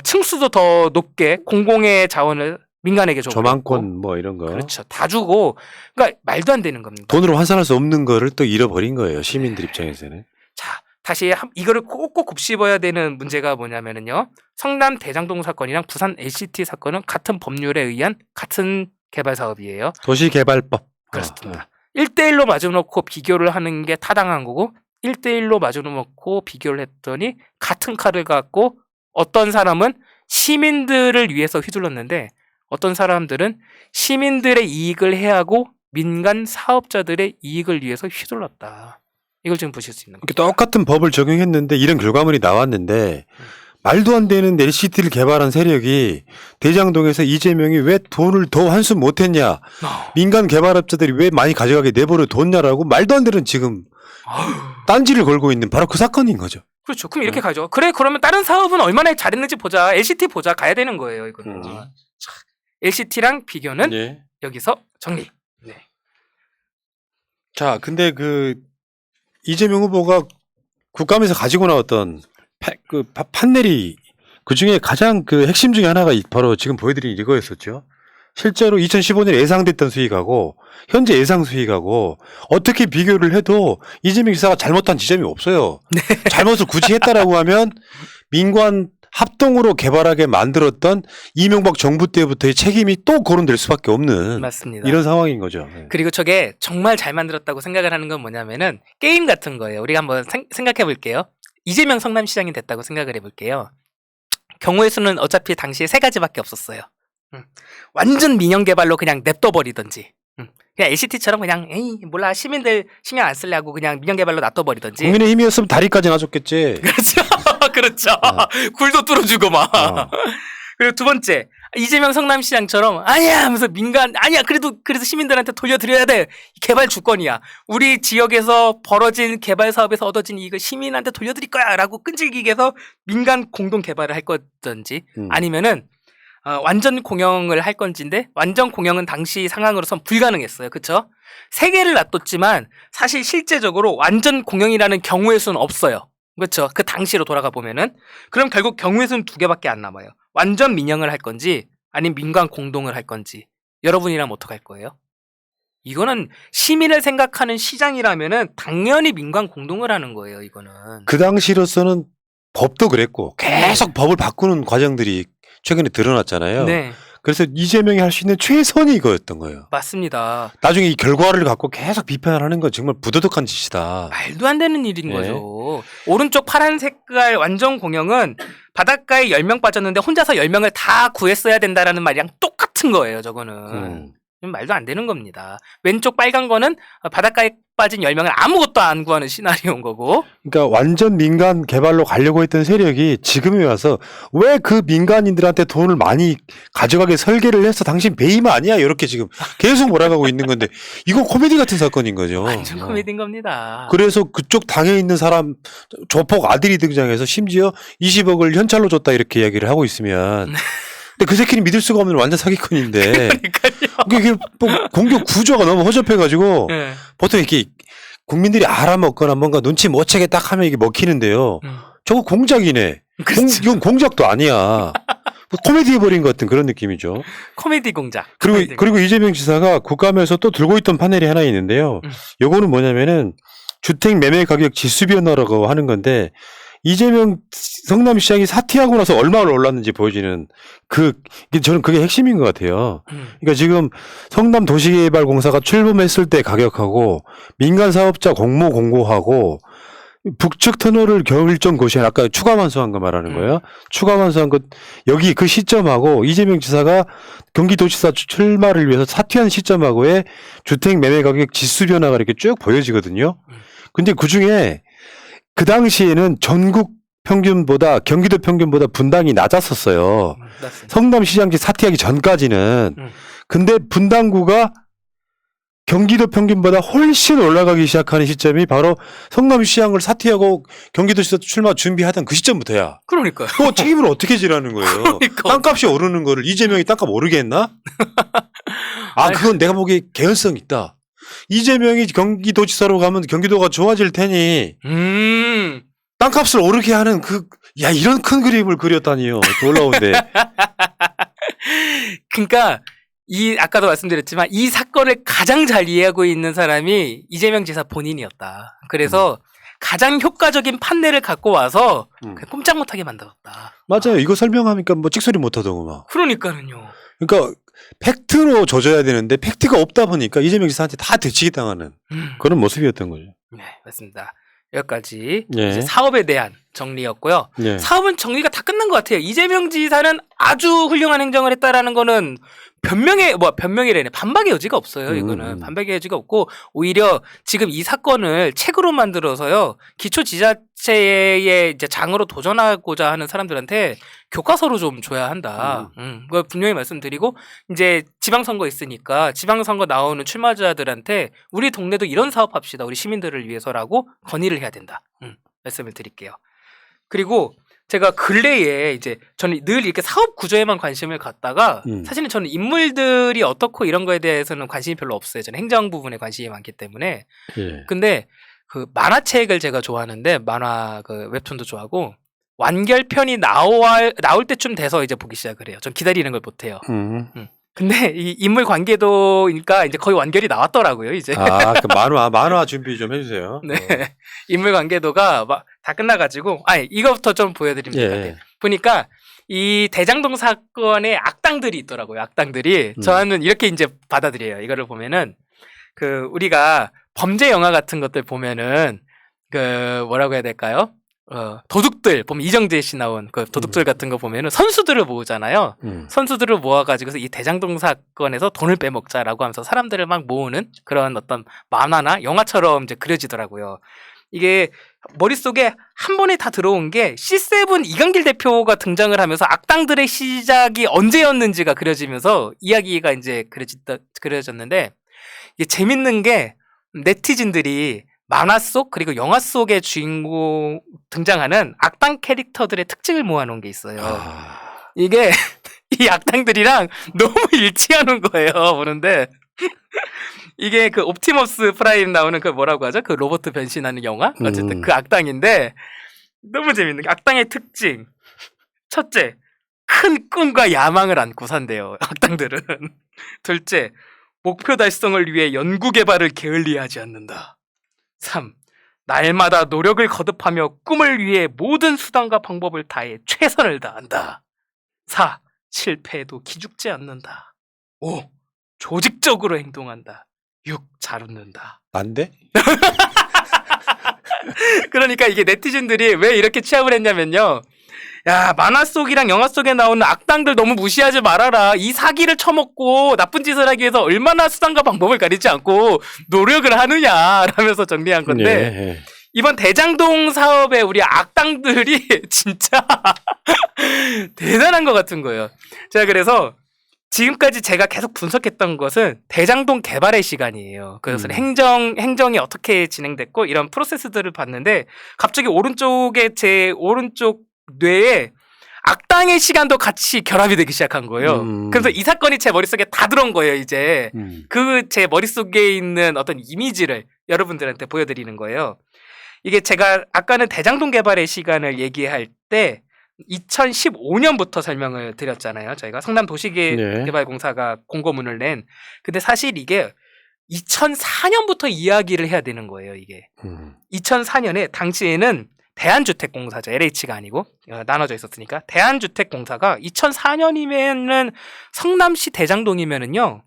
층수도 더 높게 공공의 자원을 민간에게 줘. 저만권 뭐 이런 거. 그렇죠. 다 주고 그러니까 말도 안 되는 겁니다. 돈으로 환산할 수 없는 거를 또 잃어버린 거예요. 시민들 입장에서는. 자, 다시 이거를 꼭꼭 곱씹어야 되는 문제가 뭐냐면은요. 성남 대장동 사건이랑 부산 LCT 사건은 같은 법률에 의한 같은 개발 사업이에요. 도시개발법. 그렇습니다. 1대1로 마주놓고 비교를 하는 게 타당한 거고 1대1로 마주놓고 비교를 했더니 같은 칼을 갖고 어떤 사람은 시민들을 위해서 휘둘렀는데 어떤 사람들은 시민들의 이익을 해하고 민간 사업자들의 이익을 위해서 휘둘렀다. 이걸 지금 보실 수 있는 거죠. 똑같은 법을 적용했는데 이런 결과물이 나왔는데 말도 안 되는 LCT를 개발한 세력이 대장동에서 이재명이 왜 돈을 더 환수 못했냐. 민간 개발업자들이 왜 많이 가져가게 내버려 뒀냐라고 말도 안 되는 지금 딴지를 걸고 있는 바로 그 사건인 거죠. 그렇죠. 그럼 이렇게 가죠. 그래 그러면 다른 사업은 얼마나 잘했는지 보자. LCT 보자. 가야 되는 거예요. 이거는. LCT랑 비교는 여기서 정리. 네. 자, 근데 이재명 후보가 국감에서 가지고 나왔던 판넬이 그 중에 가장 핵심 중에 하나가 바로 지금 보여드린 이거였었죠. 실제로 2015년에 예상됐던 수익하고 현재 예상 수익하고 어떻게 비교를 해도 이재명 지사가 잘못한 지점이 없어요. 네. 잘못을 굳이 했다라고 하면 민관 합동으로 개발하게 만들었던 이명박 정부 때부터의 책임이 또 거론될 수밖에 없는 맞습니다. 이런 상황인 거죠. 그리고 저게 정말 잘 만들었다고 생각을 하는 건 뭐냐면은 게임 같은 거예요. 우리가 한번 생각해 볼게요. 이재명 성남시장이 됐다고 생각을 해볼게요. 경우의 수는 어차피 당시에 3가지밖에 없었어요. 완전 민영 개발로 그냥 냅둬 버리든지 그냥 LCT처럼 그냥 에이 몰라 시민들 신경 안 쓰려고 그냥 민영 개발로 놔둬 버리든지. 국민의힘이었으면 다리까지 놔줬겠지. 그렇죠. 그렇죠. 굴도 뚫어주고 막. 그리고 두 번째 이재명 성남시장처럼 아니야 하면서 민간 아니야 그래도 시민들한테 돌려드려야 돼. 개발 주권이야. 우리 지역에서 벌어진 개발 사업에서 얻어진 이익을 시민한테 돌려드릴 거야 라고 끈질기게 해서 민간 공동 개발을 할 거든지 아니면은 완전 공영을 할 건지인데 완전 공영은 당시 상황으로선 불가능했어요. 그렇죠? 3개를 놔뒀지만 사실 실제적으로 완전 공영이라는 경우의 수는 없어요. 그렇죠? 그 당시로 돌아가 보면은 그럼 결국 경우의 수는 2개밖에 안 남아요. 완전 민영을 할 건지 아니면 민관 공동을 할 건지 여러분이라면 어떡할 거예요? 이거는 시민을 생각하는 시장이라면은 당연히 민관 공동을 하는 거예요. 이거는. 그 당시로서는 법도 그랬고 계속 법을 바꾸는 과정들이 최근에 드러났잖아요. 네, 그래서 이재명이 할 수 있는 최선이 이거였던 거예요. 맞습니다. 나중에 이 결과를 갖고 계속 비판을 하는 건 정말 부도덕한 짓이다. 말도 안 되는 일인 네. 거죠. 오른쪽 파란 색깔 완전 공영은 바닷가에 10명 빠졌는데 혼자서 10명을 다 구했어야 된다라는 말이랑 똑같은 거예요. 저거는. 말도 안 되는 겁니다. 왼쪽 빨간 거는 바닷가에 빠진 10명을 아무것도 안 구하는 시나리오인 거고. 그러니까 완전 민간 개발로 가려고 했던 세력이 지금에 와서 왜 그 민간인들한테 돈을 많이 가져가게 설계를 해서 당신 배임 아니야? 이렇게 지금 계속 몰아가고 있는 건데 이거 코미디 같은 사건인 거죠. 완전 코미디인 겁니다. 그래서 그쪽 당에 있는 사람 조폭 아들이 등장해서 심지어 20억을 현찰로 줬다 이렇게 이야기를 하고 있으면 근데 그 새끼는 믿을 수가 없는 완전 사기꾼인데 그러니까요. 이게 뭐 공격 구조가 너무 허접해가지고 네. 보통 이렇게 국민들이 알아먹거나 뭔가 눈치 못 채게 딱 하면 이게 먹히는데요. 저거 공작이네. 그렇죠. 이건 공작도 아니야. 뭐 코미디 해버린 것 같은 그런 느낌이죠. 코미디 공작. 그리고 이재명 지사가 국감에서 또 들고 있던 파넬이 하나 있는데요. 요거는 뭐냐면은 주택 매매 가격 지수 변화라고 하는 건데 이재명 성남시장이 사퇴하고 나서 얼마나 올랐는지 보여지는 저는 그게 핵심인 것 같아요. 그러니까 지금 성남도시개발공사가 출범했을 때 가격하고 민간 사업자 공모 공고하고 북측 터널을 결정 고시한 아까 추가 완수한 거 말하는 거예요. 추가 완수한 것 여기 그 시점하고 이재명 지사가 경기도지사 출마를 위해서 사퇴한 시점하고의 주택 매매 가격 지수 변화가 이렇게 쭉 보여지거든요. 근데 그 중에 그 당시에는 전국 평균보다 경기도 평균보다 분당이 낮았었어요. 성남시장지 사퇴하기 전까지는. 근데 분당구가 경기도 평균보다 훨씬 올라가기 시작하는 시점이 바로 성남시장을 사퇴하고 경기도지사 출마 준비하던 그 시점부터야. 그러니까요. 그 책임을 어떻게 지라는 거예요. 그러니까. 땅값이 오르는 거를 이재명이 땅값 오르게 했나? 그건 내가 보기에 개연성 있다. 이재명이 경기도지사로 가면 경기도가 좋아질 테니 땅값을 오르게 하는 이런 큰 그림을 그렸다니요. 놀라운데. 그러니까 아까도 말씀드렸지만 이 사건을 가장 잘 이해하고 있는 사람이 이재명 지사 본인이었다. 그래서 가장 효과적인 판례를 갖고 와서 그냥 꼼짝 못하게 만들었다. 맞아요. 이거 설명하니까 뭐 찍소리 못하더고 막. 그러니까는요. 그러니까 팩트로 조져야 되는데 팩트가 없다 보니까 이재명 지사한테 다 대치기 당하는 그런 모습이었던 거죠. 네, 맞습니다. 여기까지 예. 이제 사업에 대한 정리였고요. 예. 사업은 정리가 다 끝난 것 같아요. 이재명 지사는 아주 훌륭한 행정을 했다라는 거는 변명이래네. 반박의 여지가 없어요. 이거는 반박의 여지가 없고 오히려 지금 이 사건을 책으로 만들어서요. 기초지자체의 이제 장으로 도전하고자 하는 사람들한테 교과서로 좀 줘야 한다. 그걸 분명히 말씀드리고 이제 지방선거 있으니까 지방선거 나오는 출마자들한테 우리 동네도 이런 사업합시다. 우리 시민들을 위해서라고 건의를 해야 된다. 말씀을 드릴게요. 그리고 제가 근래에 이제 저는 늘 이렇게 사업 구조에만 관심을 갖다가 사실은 저는 인물들이 어떻고 이런 거에 대해서는 관심이 별로 없어요. 저는 행정 부분에 관심이 많기 때문에. 예. 근데 그 만화책을 제가 좋아하는데 만화 그 웹툰도 좋아하고 완결편이 나올 때쯤 돼서 이제 보기 시작을 해요. 전 기다리는 걸 못해요. 근데 이 인물 관계도니까 이제 거의 완결이 나왔더라고요, 이제. 그 만화 준비 좀 해주세요. 네. 인물 관계도가 막 다 끝나가지고, 이거부터 좀 보여드리면 될 것 같아요. 보니까 이 대장동 사건에 악당들이 있더라고요, 악당들이. 저는 이렇게 이제 받아들여요. 이거를 보면은, 우리가 범죄 영화 같은 것들 보면은, 뭐라고 해야 될까요? 도둑들, 보면 이정재 씨 나온 도둑들 같은 거 보면은 선수들을 모으잖아요. 선수들을 모아가지고서 이 대장동 사건에서 돈을 빼먹자라고 하면서 사람들을 막 모으는 그런 어떤 만화나 영화처럼 이제 그려지더라고요. 이게 머릿속에 한 번에 다 들어온 게 C7 이강길 대표가 등장을 하면서 악당들의 시작이 언제였는지가 그려지면서 이야기가 이제 그려졌는데 이게 재밌는 게 네티즌들이 만화 속 그리고 영화 속의 주인공 등장하는 악당 캐릭터들의 특징을 모아놓은 게 있어요. 이게 이 악당들이랑 너무 일치하는 거예요. 보는데 이게 옵티머스 프라임 나오는 뭐라고 하죠? 로봇 변신하는 영화? 어쨌든 그 악당인데 너무 재밌는 게 악당의 특징. 첫째, 큰 꿈과 야망을 안고 산대요. 악당들은. 둘째, 목표 달성을 위해 연구 개발을 게을리하지 않는다. 3. 날마다 노력을 거듭하며 꿈을 위해 모든 수단과 방법을 다해 최선을 다한다. 4. 실패해도 기죽지 않는다. 5. 조직적으로 행동한다. 6. 잘 웃는다. 난데? 그러니까 이게 네티즌들이 왜 이렇게 취합을 했냐면요. 야, 만화 속이랑 영화 속에 나오는 악당들 너무 무시하지 말아라. 이 사기를 쳐먹고 나쁜 짓을 하기 위해서 얼마나 수단과 방법을 가리지 않고 노력을 하느냐 라면서 정리한 건데 예. 이번 대장동 사업에 우리 악당들이 진짜 대단한 것 같은 거예요. 제가 그래서 지금까지 제가 계속 분석했던 것은 대장동 개발의 시간이에요. 그래서 행정이 어떻게 진행됐고 이런 프로세스들을 봤는데 갑자기 제 오른쪽 뇌에 악당의 시간도 같이 결합이 되기 시작한 거예요. 그래서 이 사건이 제 머릿속에 다 들어온 거예요, 이제. 그 제 머릿속에 있는 어떤 이미지를 여러분들한테 보여드리는 거예요. 이게 제가 아까는 대장동 개발의 시간을 얘기할 때 2015년부터 설명을 드렸잖아요. 저희가 성남도시개발공사가 공고문을 낸. 근데 사실 이게 2004년부터 이야기를 해야 되는 거예요, 이게. 2004년에 당시에는 대한주택공사죠. LH가 아니고 나눠져 있었으니까. 대한주택공사가 2004년이면은 성남시 대장동이면은요.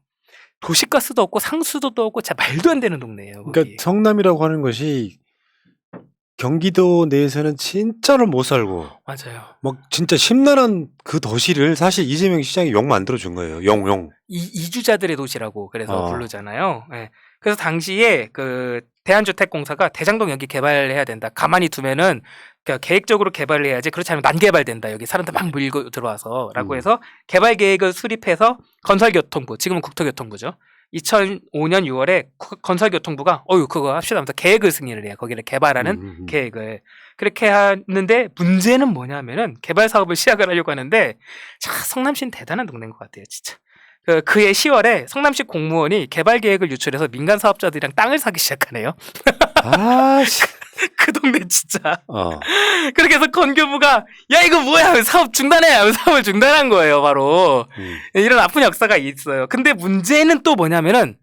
도시가스도 없고 상수도도 없고 진짜 말도 안 되는 동네예요. 거기. 그러니까 성남이라고 하는 것이 경기도 내에서는 진짜로 못 살고 맞아요. 막 진짜 심란한 그 도시를 사실 이재명 시장이 용 만들어 준 거예요. 용. 이주자들의 도시라고 그래서 부르잖아요. 네. 그래서 당시에 그 대한주택공사가 대장동 여기 개발해야 된다. 가만히 두면은 그러니까 계획적으로 개발을 해야지. 그렇지 않으면 난개발된다. 여기 사람들 막 밀고 들어와서라고 해서 개발 계획을 수립해서 건설교통부, 지금은 국토교통부죠. 2005년 6월에 건설교통부가 그거 합시다 하면서 계획을 승인을 해요. 거기를 개발하는 계획을. 그렇게 하는데 문제는 뭐냐면은 개발 사업을 시작을 하려고 하는데 성남시는 대단한 동네인 것 같아요. 진짜. 그해 10월에 성남시 공무원이 개발 계획을 유출해서 민간 사업자들이랑 땅을 사기 시작하네요. 그 동네 진짜. 그렇게 해서 건교부가 야 이거 뭐야 사업 중단해. 사업을 중단한 거예요. 바로. 이런 아픈 역사가 있어요. 근데 문제는 또 뭐냐면은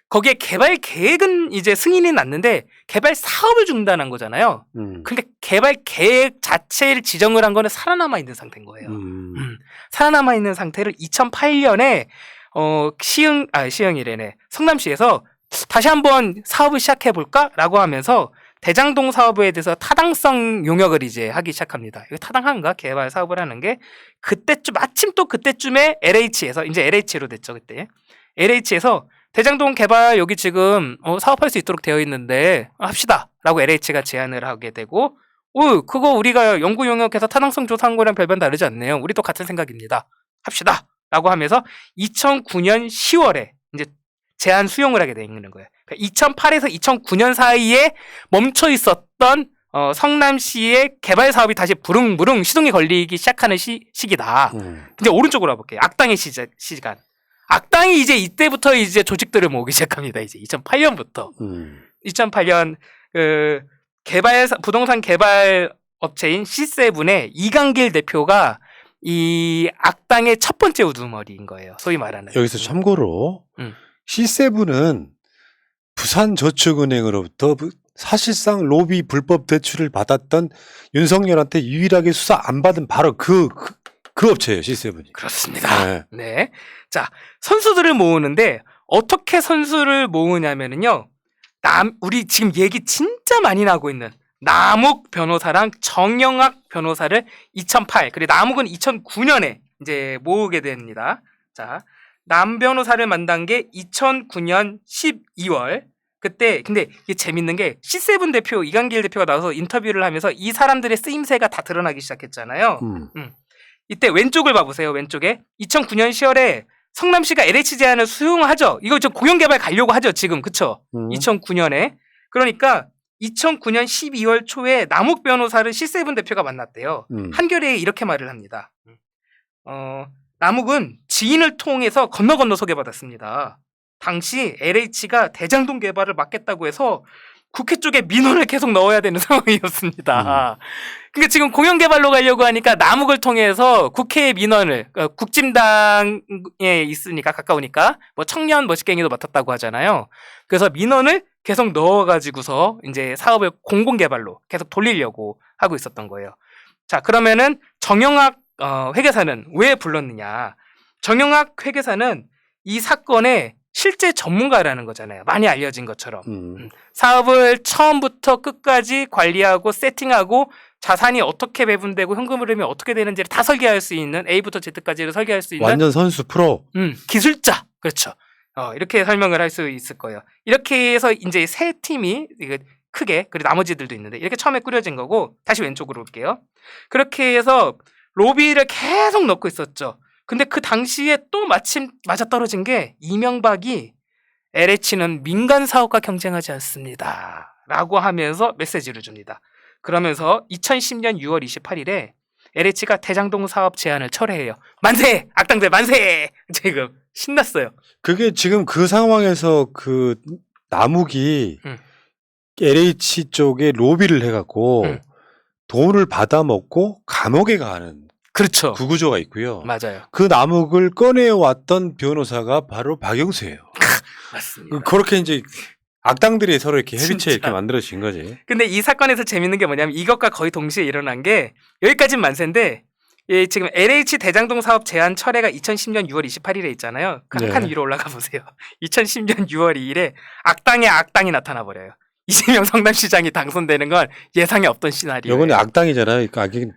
거기에 개발 계획은 이제 승인이 났는데 개발 사업을 중단한 거잖아요. 그러니까 개발 계획 자체를 지정을 한 거는 살아남아 있는 상태인 거예요. 살아남아 있는 상태를 2008년에 시흥이래네. 성남시에서 다시 한번 사업을 시작해 볼까라고 하면서 대장동 사업에 대해서 타당성 용역을 이제 하기 시작합니다. 이거 타당한가? 개발 사업을 하는 게 그때쯤 마침 또 그때쯤에 LH에서 이제 LH로 됐죠 그때. LH에서 대장동 개발 여기 지금 사업할 수 있도록 되어 있는데 합시다라고 LH가 제안을 하게 되고 그거 우리가 연구 용역해서 타당성 조사한 거랑 별반 다르지 않네요. 우리도 같은 생각입니다. 합시다라고 하면서 2009년 10월에 이제 제안 수용을 하게 되는 거예요. 그러니까 2008에서 2009년 사이에 멈춰 있었던 성남시의 개발 사업이 다시 부릉부릉 시동이 걸리기 시작하는 시기다. 이제 오른쪽으로 와볼게요. 악당의 시간. 악당이 이제 이때부터 이제 조직들을 모으기 시작합니다. 이제 2008년부터. 2008년 부동산 개발 업체인 C7의 이강길 대표가 이 악당의 첫 번째 우두머리인 거예요. 소위 말하는. 여기서 참고로 C7은 부산저축은행으로부터 사실상 로비 불법 대출을 받았던 윤석열한테 유일하게 수사 안 받은 바로 그 업체예요, C7이. 그렇습니다. 네. 자, 선수들을 모으는데 어떻게 선수를 모으냐면은요. 우리 지금 얘기 진짜 많이 나고 있는 남욱 변호사랑 정영학 변호사를 2008, 그리고 남욱은 2009년에 이제 모으게 됩니다. 자, 남 변호사를 만난 게 2009년 12월. 그때 근데 이게 재밌는 게 C7 대표 이강길 대표가 나와서 인터뷰를 하면서 이 사람들의 쓰임새가 다 드러나기 시작했잖아요. 이때 왼쪽을 봐보세요. 왼쪽에 2009년 10월에 성남시가 LH 제안을 수용하죠. 이거 좀 공영개발 가려고 하죠. 지금 그쵸? 2009년에. 그러니까 2009년 12월 초에 남욱 변호사를 C7 대표가 만났대요. 한겨레에 이렇게 말을 합니다. 남욱은 지인을 통해서 건너 소개받았습니다. 당시 LH가 대장동 개발을 막겠다고 해서 국회 쪽에 민원을 계속 넣어야 되는 상황이었습니다. 그러니까 지금 공영개발로 가려고 하니까 남욱을 통해서 국회의 민원을 국진당에 있으니까 가까우니까 뭐 청년 멋있갱이도 맡았다고 하잖아요. 그래서 민원을 계속 넣어가지고서 이제 사업을 공공개발로 계속 돌리려고 하고 있었던 거예요. 자, 그러면은 정영학 회계사는 왜 불렀느냐? 정영학 회계사는 이 사건의 실제 전문가라는 거잖아요. 많이 알려진 것처럼. 사업을 처음부터 끝까지 관리하고 세팅하고 자산이 어떻게 배분되고 현금 흐름이 어떻게 되는지를 다 설계할 수 있는 A부터 Z까지를 설계할 수 있는 완전 선수 프로. 기술자. 그렇죠. 이렇게 설명을 할 수 있을 거예요. 이렇게 해서 이제 세 팀이 크게 그리고 나머지들도 있는데 이렇게 처음에 꾸려진 거고 다시 왼쪽으로 올게요. 그렇게 해서 로비를 계속 넣고 있었죠. 근데 그 당시에 또 마침 맞아떨어진 게 이명박이 LH는 민간 사업과 경쟁하지 않습니다. 라고 하면서 메시지를 줍니다. 그러면서 2010년 6월 28일에 LH가 대장동 사업 제안을 철회해요. 만세! 악당들 만세! 지금 신났어요. 그게 지금 그 상황에서 그 남욱이 LH 쪽에 로비를 해갖고 돈을 받아먹고 감옥에 가는 그렇죠. 그 구조가 있고요. 맞아요. 그 남욱을 꺼내왔던 변호사가 바로 박영수예요. 맞습니다. 그렇게 이제 악당들이 서로 이렇게 해비체 진짜. 이렇게 만들어진 거지. 근데 이 사건에서 재밌는 게 뭐냐면 이것과 거의 동시에 일어난 게 여기까지는 만세인데 지금 LH 대장동 사업 제안 철회가 2010년 6월 28일에 있잖아요. 그 한 칸 위로 올라가 보세요. 2010년 6월 2일에 악당의 악당이 나타나 버려요. 이재명 성남시장이 당선되는 건 예상에 없던 시나리오. 이건 악당이잖아요. 그러니까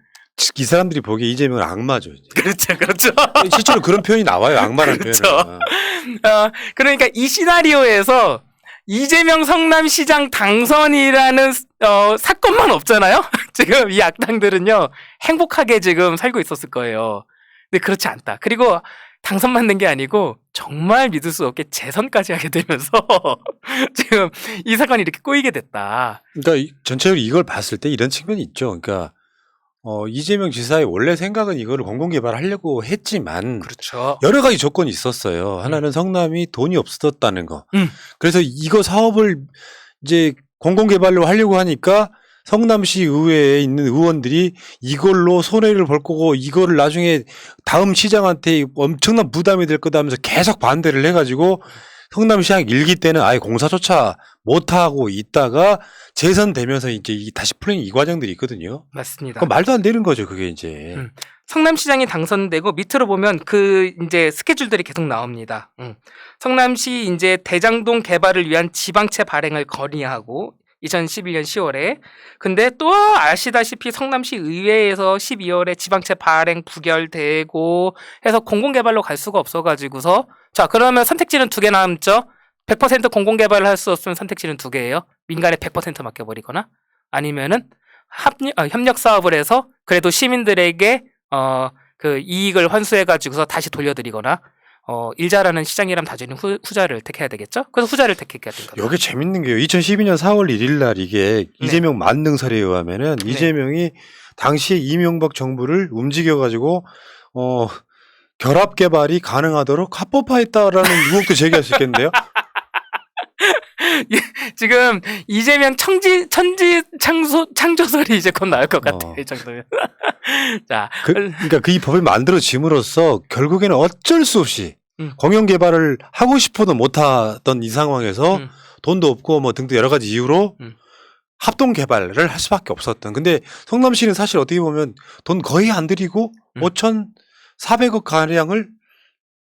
이 사람들이 보기에 이재명은 악마죠. 이제. 그렇죠. 실제로 그런 표현이 나와요. 악마라는 그렇죠. 표현은. 그러니까 이 시나리오에서 이재명 성남시장 당선이라는 사건만 없잖아요. 지금 이 악당들은요 행복하게 지금 살고 있었을 거예요. 근데 그렇지 않다. 그리고 당선만 된 게 아니고 정말 믿을 수 없게 재선까지 하게 되면서 지금 이 사건이 이렇게 꼬이게 됐다. 그러니까 전체적으로 이걸 봤을 때 이런 측면이 있죠. 그러니까 이재명 지사의 원래 생각은 이거를 공공개발하려고 했지만 그렇죠. 여러 가지 조건이 있었어요. 하나는 성남이 돈이 없었다는 거. 그래서 이거 사업을 이제 공공개발로 하려고 하니까 성남시 의회에 있는 의원들이 이걸로 손해를 볼 거고 이거를 나중에 다음 시장한테 엄청난 부담이 될 거다 하면서 계속 반대를 해가지고 성남시장 1기 때는 아예 공사조차 못하고 있다가 재선되면서 이제 다시 풀린 이 과정들이 있거든요. 맞습니다. 말도 안 되는 거죠, 그게 이제. 성남시장이 당선되고 밑으로 보면 그 이제 스케줄들이 계속 나옵니다. 성남시 이제 대장동 개발을 위한 지방채 발행을 건의하고 2011년 10월에 근데 또 아시다시피 성남시 의회에서 12월에 지방채 발행 부결되고 해서 공공개발로 갈 수가 없어가지고서 자 그러면 선택지는 2개 남죠. 100% 공공개발을 할 수 없으면 선택지는 2개예요. 민간에 100% 맡겨버리거나 아니면은 협력 사업을 해서 그래도 시민들에게 그 이익을 환수해가지고서 다시 돌려드리거나 일 잘하는 시장이라면 다주는 후자를 택해야 되겠죠? 그래서 후자를 택했게 된 거죠. 여기 재밌는 게요. 2012년 4월 1일 날 이게 이재명 만능설에 의하면은 이재명이 당시에 이명박 정부를 움직여가지고 결합 개발이 가능하도록 합법화했다라는 의혹도 제기할 수 있겠는데요. 지금 이재명 창조설이 이제 곧 나올 것 같아요. 이 정도면. 자, 그러니까 이 법을 만들어짐으로써 결국에는 어쩔 수 없이 공영 개발을 하고 싶어도 못하던 이 상황에서 돈도 없고 뭐 등등 여러 가지 이유로 합동 개발을 할 수밖에 없었던. 근데 성남시는 사실 어떻게 보면 돈 거의 안 들이고 5,400억 가량을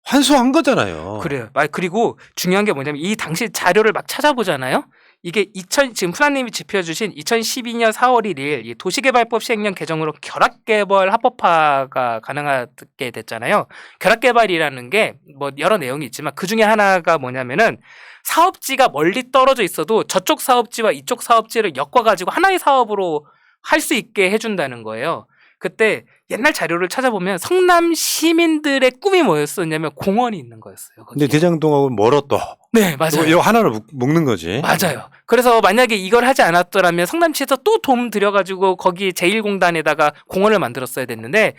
환수한 거잖아요. 그래요. 그리고 중요한 게 뭐냐면 이 당시 자료를 막 찾아보잖아요. 이게 지금 푸나님이 짚어주신 2012년 4월 1일 이 도시개발법 시행령 개정으로 결합개발 합법화가 가능하게 됐잖아요. 결합개발이라는 게 뭐 여러 내용이 있지만 그 중에 하나가 뭐냐면은 사업지가 멀리 떨어져 있어도 저쪽 사업지와 이쪽 사업지를 엮어가지고 하나의 사업으로 할 수 있게 해준다는 거예요. 그때 옛날 자료를 찾아보면 성남 시민들의 꿈이 뭐였었냐면 공원이 있는 거였어요. 거기에. 근데 대장동하고 멀었다. 네, 맞아요. 이거 하나로 묶는 거지. 맞아요. 그래서 만약에 이걸 하지 않았더라면 성남시에서 또 돈 들여가지고 거기 제1공단에다가 공원을 만들었어야 됐는데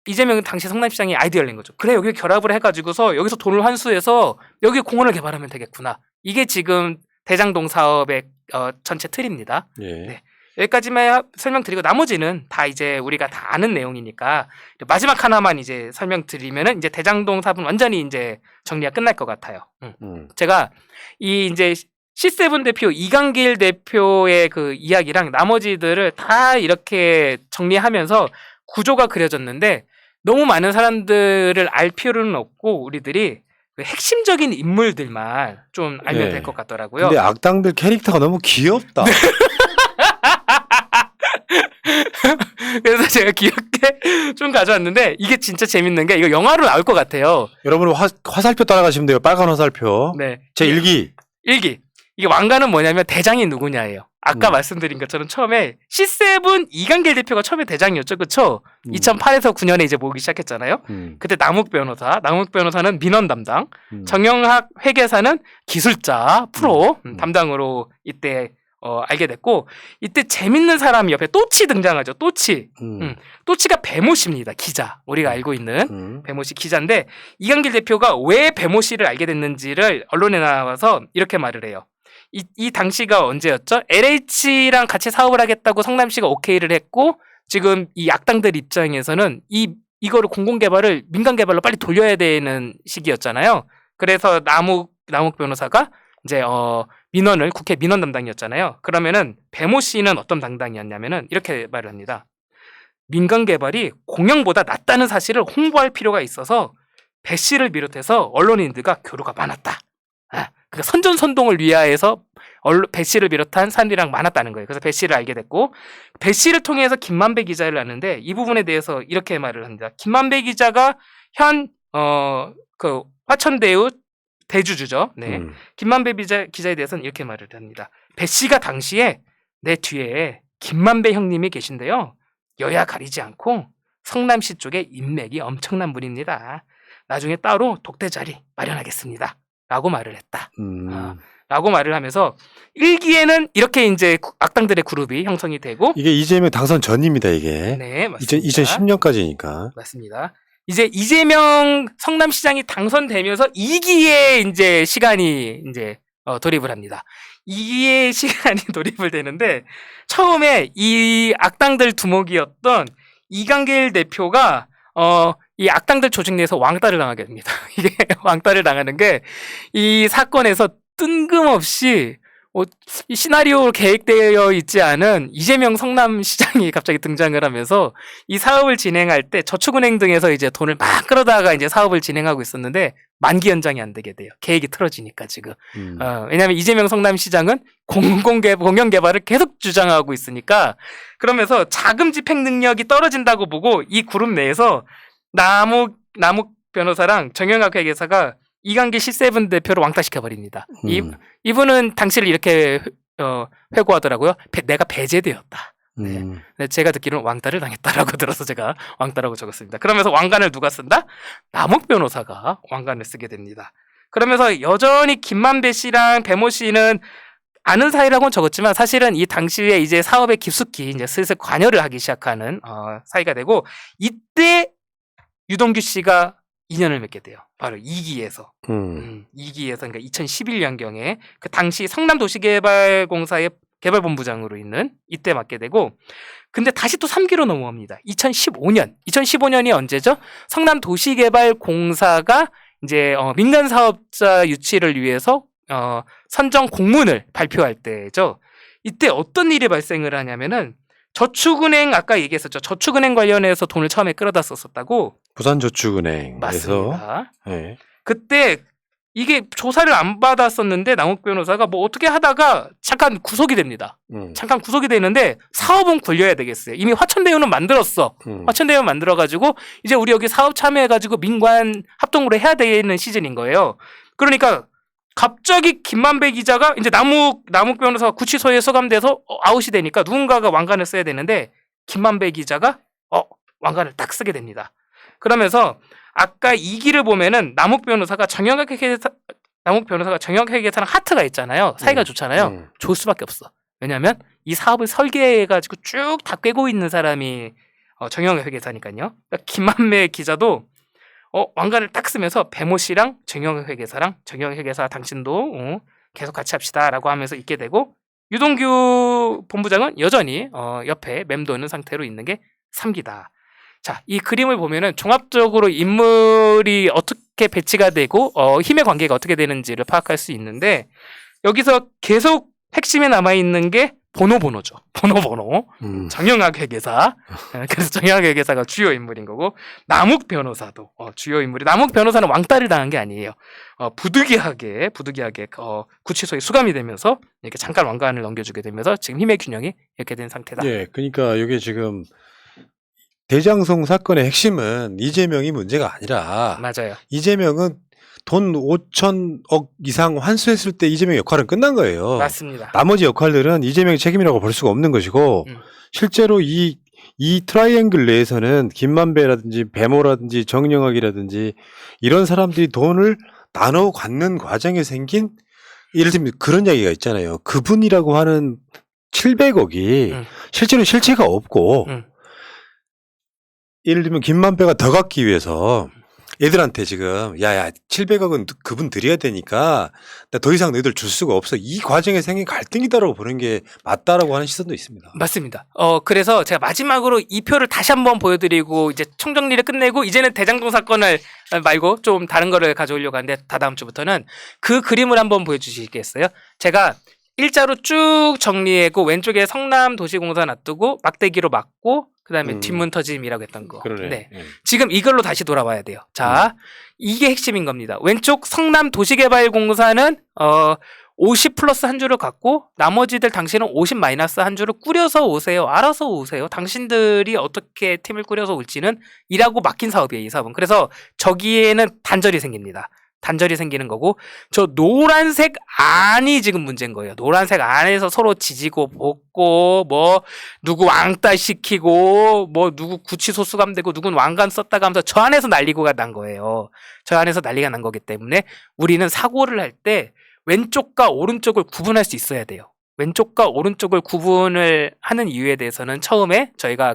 이재명은 당시 성남시장이 아이디어를 낸 거죠. 그래 여기 결합을 해가지고서 여기서 돈을 환수해서 여기 공원을 개발하면 되겠구나. 이게 지금 대장동 사업의 전체 틀입니다. 예. 네. 여기까지만 설명드리고 나머지는 다 이제 우리가 다 아는 내용이니까 마지막 하나만 이제 설명드리면은 이제 대장동 사업은 완전히 이제 정리가 끝날 것 같아요. 제가 이 이제 C7 대표 이강길 대표의 그 이야기랑 나머지들을 다 이렇게 정리하면서 구조가 그려졌는데 너무 많은 사람들을 알 필요는 없고 우리들이 그 핵심적인 인물들만 좀 알면 네. 될 것 같더라고요. 근데 악당들 캐릭터가 너무 귀엽다. 그래서 제가 귀엽게 좀 가져왔는데 이게 진짜 재밌는 게 이거 영화로 나올 것 같아요. 여러분 화살표 따라가시면 돼요. 빨간 화살표. 네. 제 1기. 일기. 이게 왕관은 뭐냐면 대장이 누구냐예요. 아까 말씀드린 것처럼 처음에 C7 이강길 대표가 처음에 대장이었죠. 그쵸? 2008에서 9년에 이제 모으기 시작했잖아요. 그때 남욱 변호사는 민원 담당, 정영학 회계사는 기술자, 프로 담당으로 이때 알게 됐고 이때 재밌는 사람이 옆에 또치 등장하죠. 또치. 또치가 배모 씨입니다. 기자. 우리가 알고 있는 배모 씨 기자인데 이강길 대표가 왜 배모 씨를 알게 됐는지를 언론에 나와서 이렇게 말을 해요. 이 당시가 언제였죠? LH랑 같이 사업을 하겠다고 성남시가 오케이를 했고 지금 이 악당들 입장에서는 이거를 공공개발을 민간개발로 빨리 돌려야 되는 시기였잖아요. 그래서 남욱 변호사가 이제 민원을 국회 민원 담당이었잖아요. 그러면은 배모 씨는 어떤 담당이었냐면은 이렇게 말을 합니다. 민간개발이 공영보다 낫다는 사실을 홍보할 필요가 있어서 배 씨를 비롯해서 언론인들과 교류가 많았다. 그러니까 선전선동을 위하여서 배 씨를 비롯한 사람들이랑 많았다는 거예요. 그래서 배 씨를 알게 됐고 배 씨를 통해서 김만배 기자를 아는데 이 부분에 대해서 이렇게 말을 합니다. 김만배 기자가 현 그 화천대유 대주주죠. 네. 김만배 기자에 대해서는 이렇게 말을 합니다. 배 씨가 당시에 내 뒤에 김만배 형님이 계신데요. 여야 가리지 않고 성남시 쪽에 인맥이 엄청난 분입니다. 나중에 따로 독대 자리 마련하겠습니다. 라고 말을 했다. 라고 말을 하면서 1기에는 이렇게 이제 악당들의 그룹이 형성이 되고 이게 이재명 당선 전입니다, 이게. 네, 맞습니다. 2010년까지니까. 맞습니다. 이제 이재명 성남시장이 당선되면서 2기에 이제 시간이 이제 돌입을 합니다. 2기의 시간이 돌입을 되는데 처음에 이 악당들 두목이었던 이강길 대표가 이 악당들 조직 내에서 왕따를 당하게 됩니다. 이게 왕따를 당하는 게 이 사건에서 뜬금없이 이 시나리오 계획되어 있지 않은 이재명 성남시장이 갑자기 등장을 하면서 이 사업을 진행할 때 저축은행 등에서 이제 돈을 막 끌어다가 이제 사업을 진행하고 있었는데 만기 연장이 안 되게 돼요. 계획이 틀어지니까 지금. 왜냐하면 이재명 성남시장은 공영개발을 계속 주장하고 있으니까 그러면서 자금 집행 능력이 떨어진다고 보고 이 그룹 내에서 남욱 변호사랑 정영학 회계사가 이강길 C7 대표를 왕따시켜버립니다. 이분은 당시를 이렇게 회고하더라고요. 내가 배제되었다. 네. 제가 듣기로는 왕따를 당했다라고 들어서 제가 왕따라고 적었습니다. 그러면서 왕관을 누가 쓴다? 남욱 변호사가 왕관을 쓰게 됩니다. 그러면서 여전히 김만배 씨랑 배모 씨는 아는 사이라고는 적었지만 사실은 이 당시에 이제 사업에 깊숙이 이제 슬슬 관여를 하기 시작하는 사이가 되고 이때 유동규 씨가 인연을 맺게 돼요. 바로 2기에서. 2기에서 그러니까 2011년경에 그 당시 성남도시개발공사의 개발본부장으로 있는 이때 맡게 되고 근데 다시 또 3기로 넘어갑니다. 2015년이 언제죠? 성남도시개발공사가 이제 민간 사업자 유치를 위해서 선정 공문을 발표할 때죠. 이때 어떤 일이 발생을 하냐면은 저축은행 아까 얘기했었죠. 저축은행 관련해서 돈을 처음에 끌어다 썼었다고. 부산저축은행에서. 맞습니다. 네. 그때 이게 조사를 안 받았었는데 남욱 변호사가 뭐 어떻게 하다가 잠깐 구속이 됩니다. 잠깐 구속이 되는데 사업은 굴려야 되겠어요. 이미 화천대유는 만들었어. 화천대유 만들어가지고 이제 우리 여기 사업 참여해가지고 민관 합동으로 해야 되는 시즌인 거예요. 그러니까 갑자기 김만배 기자가 이제 남욱 변호사가 구치소에 소감돼서 아웃이 되니까 누군가가 왕관을 써야 되는데 김만배 기자가 왕관을 딱 쓰게 됩니다. 그러면서 아까 2기를 보면은 남욱 변호사가 정영학 회계사랑 하트가 있잖아요. 사이가 좋잖아요. 좋을 수밖에 없어. 왜냐하면 이 사업을 설계해가지고 쭉 다 꿰고 있는 사람이 정영학 회계사니까요. 그러니까 김만배 기자도 왕관을 딱 쓰면서 배모 씨랑 정영학 회계사 당신도 계속 같이 합시다라고 하면서 있게 되고 유동규 본부장은 여전히 옆에 맴도는 상태로 있는 게 3기다. 자, 이 그림을 보면은 종합적으로 인물이 어떻게 배치가 되고 힘의 관계가 어떻게 되는지를 파악할 수 있는데 여기서 계속 핵심에 남아 있는 게 번호죠. 번호. 정영학 회계사. 그래서 정영학 회계사가 주요 인물인 거고 남욱 변호사도 주요 인물이. 남욱 변호사는 왕따를 당한 게 아니에요. 부득이하게 구치소에 수감이 되면서 이렇게 잠깐 왕관을 넘겨주게 되면서 지금 힘의 균형이 이렇게 된 상태다. 예, 그러니까 이게 지금 대장동 사건의 핵심은 이재명이 문제가 아니라 맞아요. 이재명은 돈 5천억 이상 환수했을 때 이재명 역할은 끝난 거예요. 맞습니다. 나머지 역할들은 이재명의 책임이라고 볼 수가 없는 것이고 실제로 이 트라이앵글 내에서는 김만배라든지 배모라든지 정영학이라든지 이런 사람들이 돈을 나눠 갖는 과정에 생긴 예를 들면 그런 이야기가 있잖아요. 그분이라고 하는 700억이 실제로 실체가 없고 예를 들면 김만배가 더 갖기 위해서 애들한테 지금 야야 700억은 그분 드려야 되니까 나 더 이상 너희들 줄 수가 없어. 이 과정에 생긴 갈등이다라고 보는 게 맞다라고 하는 시선도 있습니다. 맞습니다. 그래서 제가 마지막으로 이 표를 다시 한번 보여드리고 이제 총정리를 끝내고 이제는 대장동 사건을 말고 좀 다른 거를 가져오려고 하는데 다다음 주부터는 그 그림을 한번 보여주시겠어요? 제가 일자로 쭉 정리하고 왼쪽에 성남도시공사 놔두고 막대기로 막고 그다음에 뒷문 터짐이라고 했던 거. 그러네. 네. 지금 이걸로 다시 돌아와야 돼요. 자, 이게 핵심인 겁니다. 왼쪽 성남도시개발공사는 50 플러스 한 주를 갖고 나머지들 당신은 50 마이너스 한 주를 꾸려서 오세요. 알아서 오세요. 당신들이 어떻게 팀을 꾸려서 올지는 이라고 맡긴 사업이에요. 이 사업은. 그래서 저기에는 단절이 생깁니다. 단절이 생기는 거고 저 노란색 안이 지금 문제인 거예요. 노란색 안에서 서로 지지고 볶고 뭐 누구 왕따 시키고 뭐 누구 구치소 수감되고 누군 왕관 썼다가 하면서 저 안에서 난리가 난 거예요. 저 안에서 난리가 난 거기 때문에 우리는 사고를 할 때 왼쪽과 오른쪽을 구분할 수 있어야 돼요. 왼쪽과 오른쪽을 구분을 하는 이유에 대해서는 처음에 저희가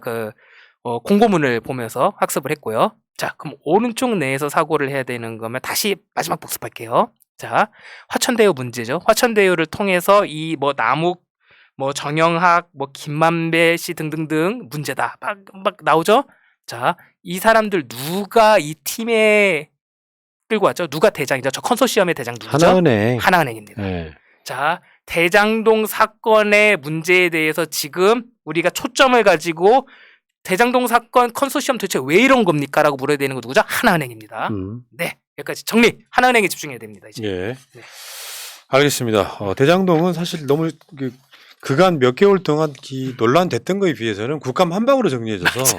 공고문을 보면서 학습을 했고요. 자, 그럼 오른쪽 내에서 사고를 해야 되는 거면 다시 마지막 복습할게요. 자, 화천대유 문제죠. 화천대유를 통해서 이 뭐 남욱, 뭐 정영학, 뭐 김만배 씨 등등등 문제다. 막 나오죠. 자, 이 사람들 누가 이 팀에 끌고 왔죠? 누가 대장이죠? 저 컨소시엄의 대장 누구죠? 하나은행입니다. 네. 자, 대장동 사건의 문제에 대해서 지금 우리가 초점을 가지고 대장동 사건 컨소시엄 도대체 왜 이런 겁니까? 라고 물어야 되는 거 누구죠? 하나은행입니다. 네, 여기까지 정리. 하나은행에 집중해야 됩니다. 이제. 예. 네. 알겠습니다. 대장동은 사실 너무 그간 몇 개월 동안 논란됐던 거에 비해서는 국감 한 방으로 정리해져서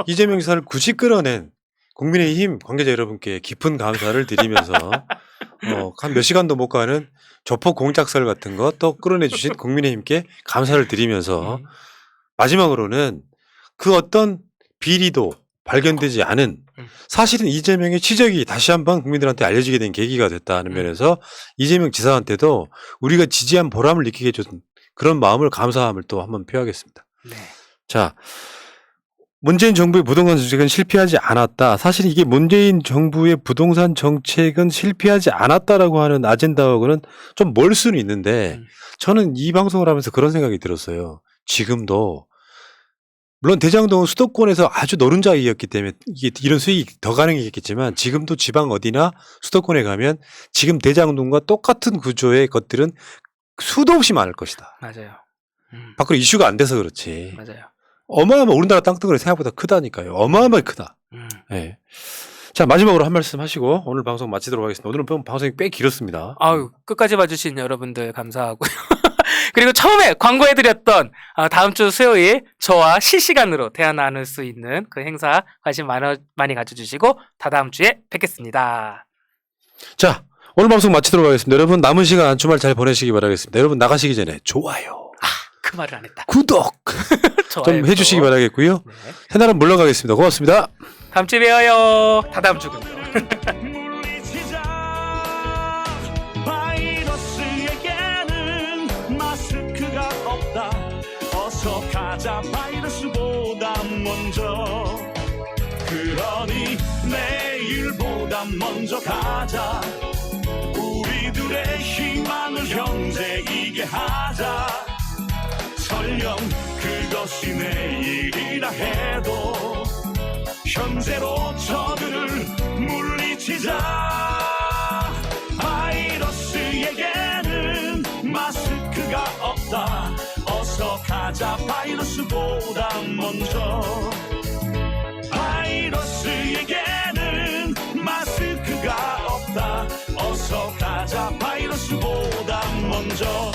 이재명 지사를 굳이 끌어낸 국민의힘 관계자 여러분께 깊은 감사를 드리면서 한 몇 시간도 못 가는 조폭 공작설 같은 거 또 끌어내주신 국민의힘께 감사를 드리면서 마지막으로는 그 어떤 비리도 발견되지 않은 사실은 이재명의 치적이 다시 한번 국민들한테 알려지게 된 계기가 됐다는 면에서 이재명 지사한테도 우리가 지지한 보람을 느끼게 해준 그런 마음을 감사함을 또 한번 표하겠습니다. 네. 자, 문재인 정부의 부동산 정책은 실패하지 않았다. 사실 이게 문재인 정부의 부동산 정책은 실패하지 않았다라고 하는 아젠다하고는 좀 멀 수는 있는데 저는 이 방송을 하면서 그런 생각이 들었어요. 지금도 물론 대장동은 수도권에서 아주 노른자이였기 때문에 이게 이런 수익이 더 가능했겠지만 지금도 지방 어디나 수도권에 가면 지금 대장동과 똑같은 구조의 것들은 수도 없이 많을 것이다. 맞아요. 밖으로 이슈가 안 돼서 그렇지. 맞아요. 어마어마 우리나라 땅덩어리 생각보다 크다니까요. 어마어마하게 크다. 네. 자, 마지막으로 한 말씀 하시고 오늘 방송 마치도록 하겠습니다. 오늘은 방송이 꽤 길었습니다. 아유, 끝까지 봐주신 여러분들 감사하고요. 그리고 처음에 광고해드렸던 다음 주 수요일 저와 실시간으로 대화 나눌 수 있는 그 행사 관심 많이 가져주시고 다다음 주에 뵙겠습니다. 자, 오늘 방송 마치도록 하겠습니다. 여러분 남은 시간 주말 잘 보내시기 바라겠습니다. 여러분 나가시기 전에 좋아요. 그 말을 안 했다. 구독 좀 해주시기 바라겠고요. 네. 새날은 물러가겠습니다. 고맙습니다. 다음 주에 봬요. 다다음 주군요. 마스크가 없다. 어서 가자 바이러스보다 먼저. 그러니 내일보다 먼저 가자. 우리들의 희망을 경제이게 하자. 설령 그것이 내일이라 해도 현재로 저들을 물리치자. 바이러스에게는 마스크가 없다. 어서 가자 바이러스보다 먼저. 바이러스에게는 마스크가 없다. 어서 가자 바이러스보다 먼저.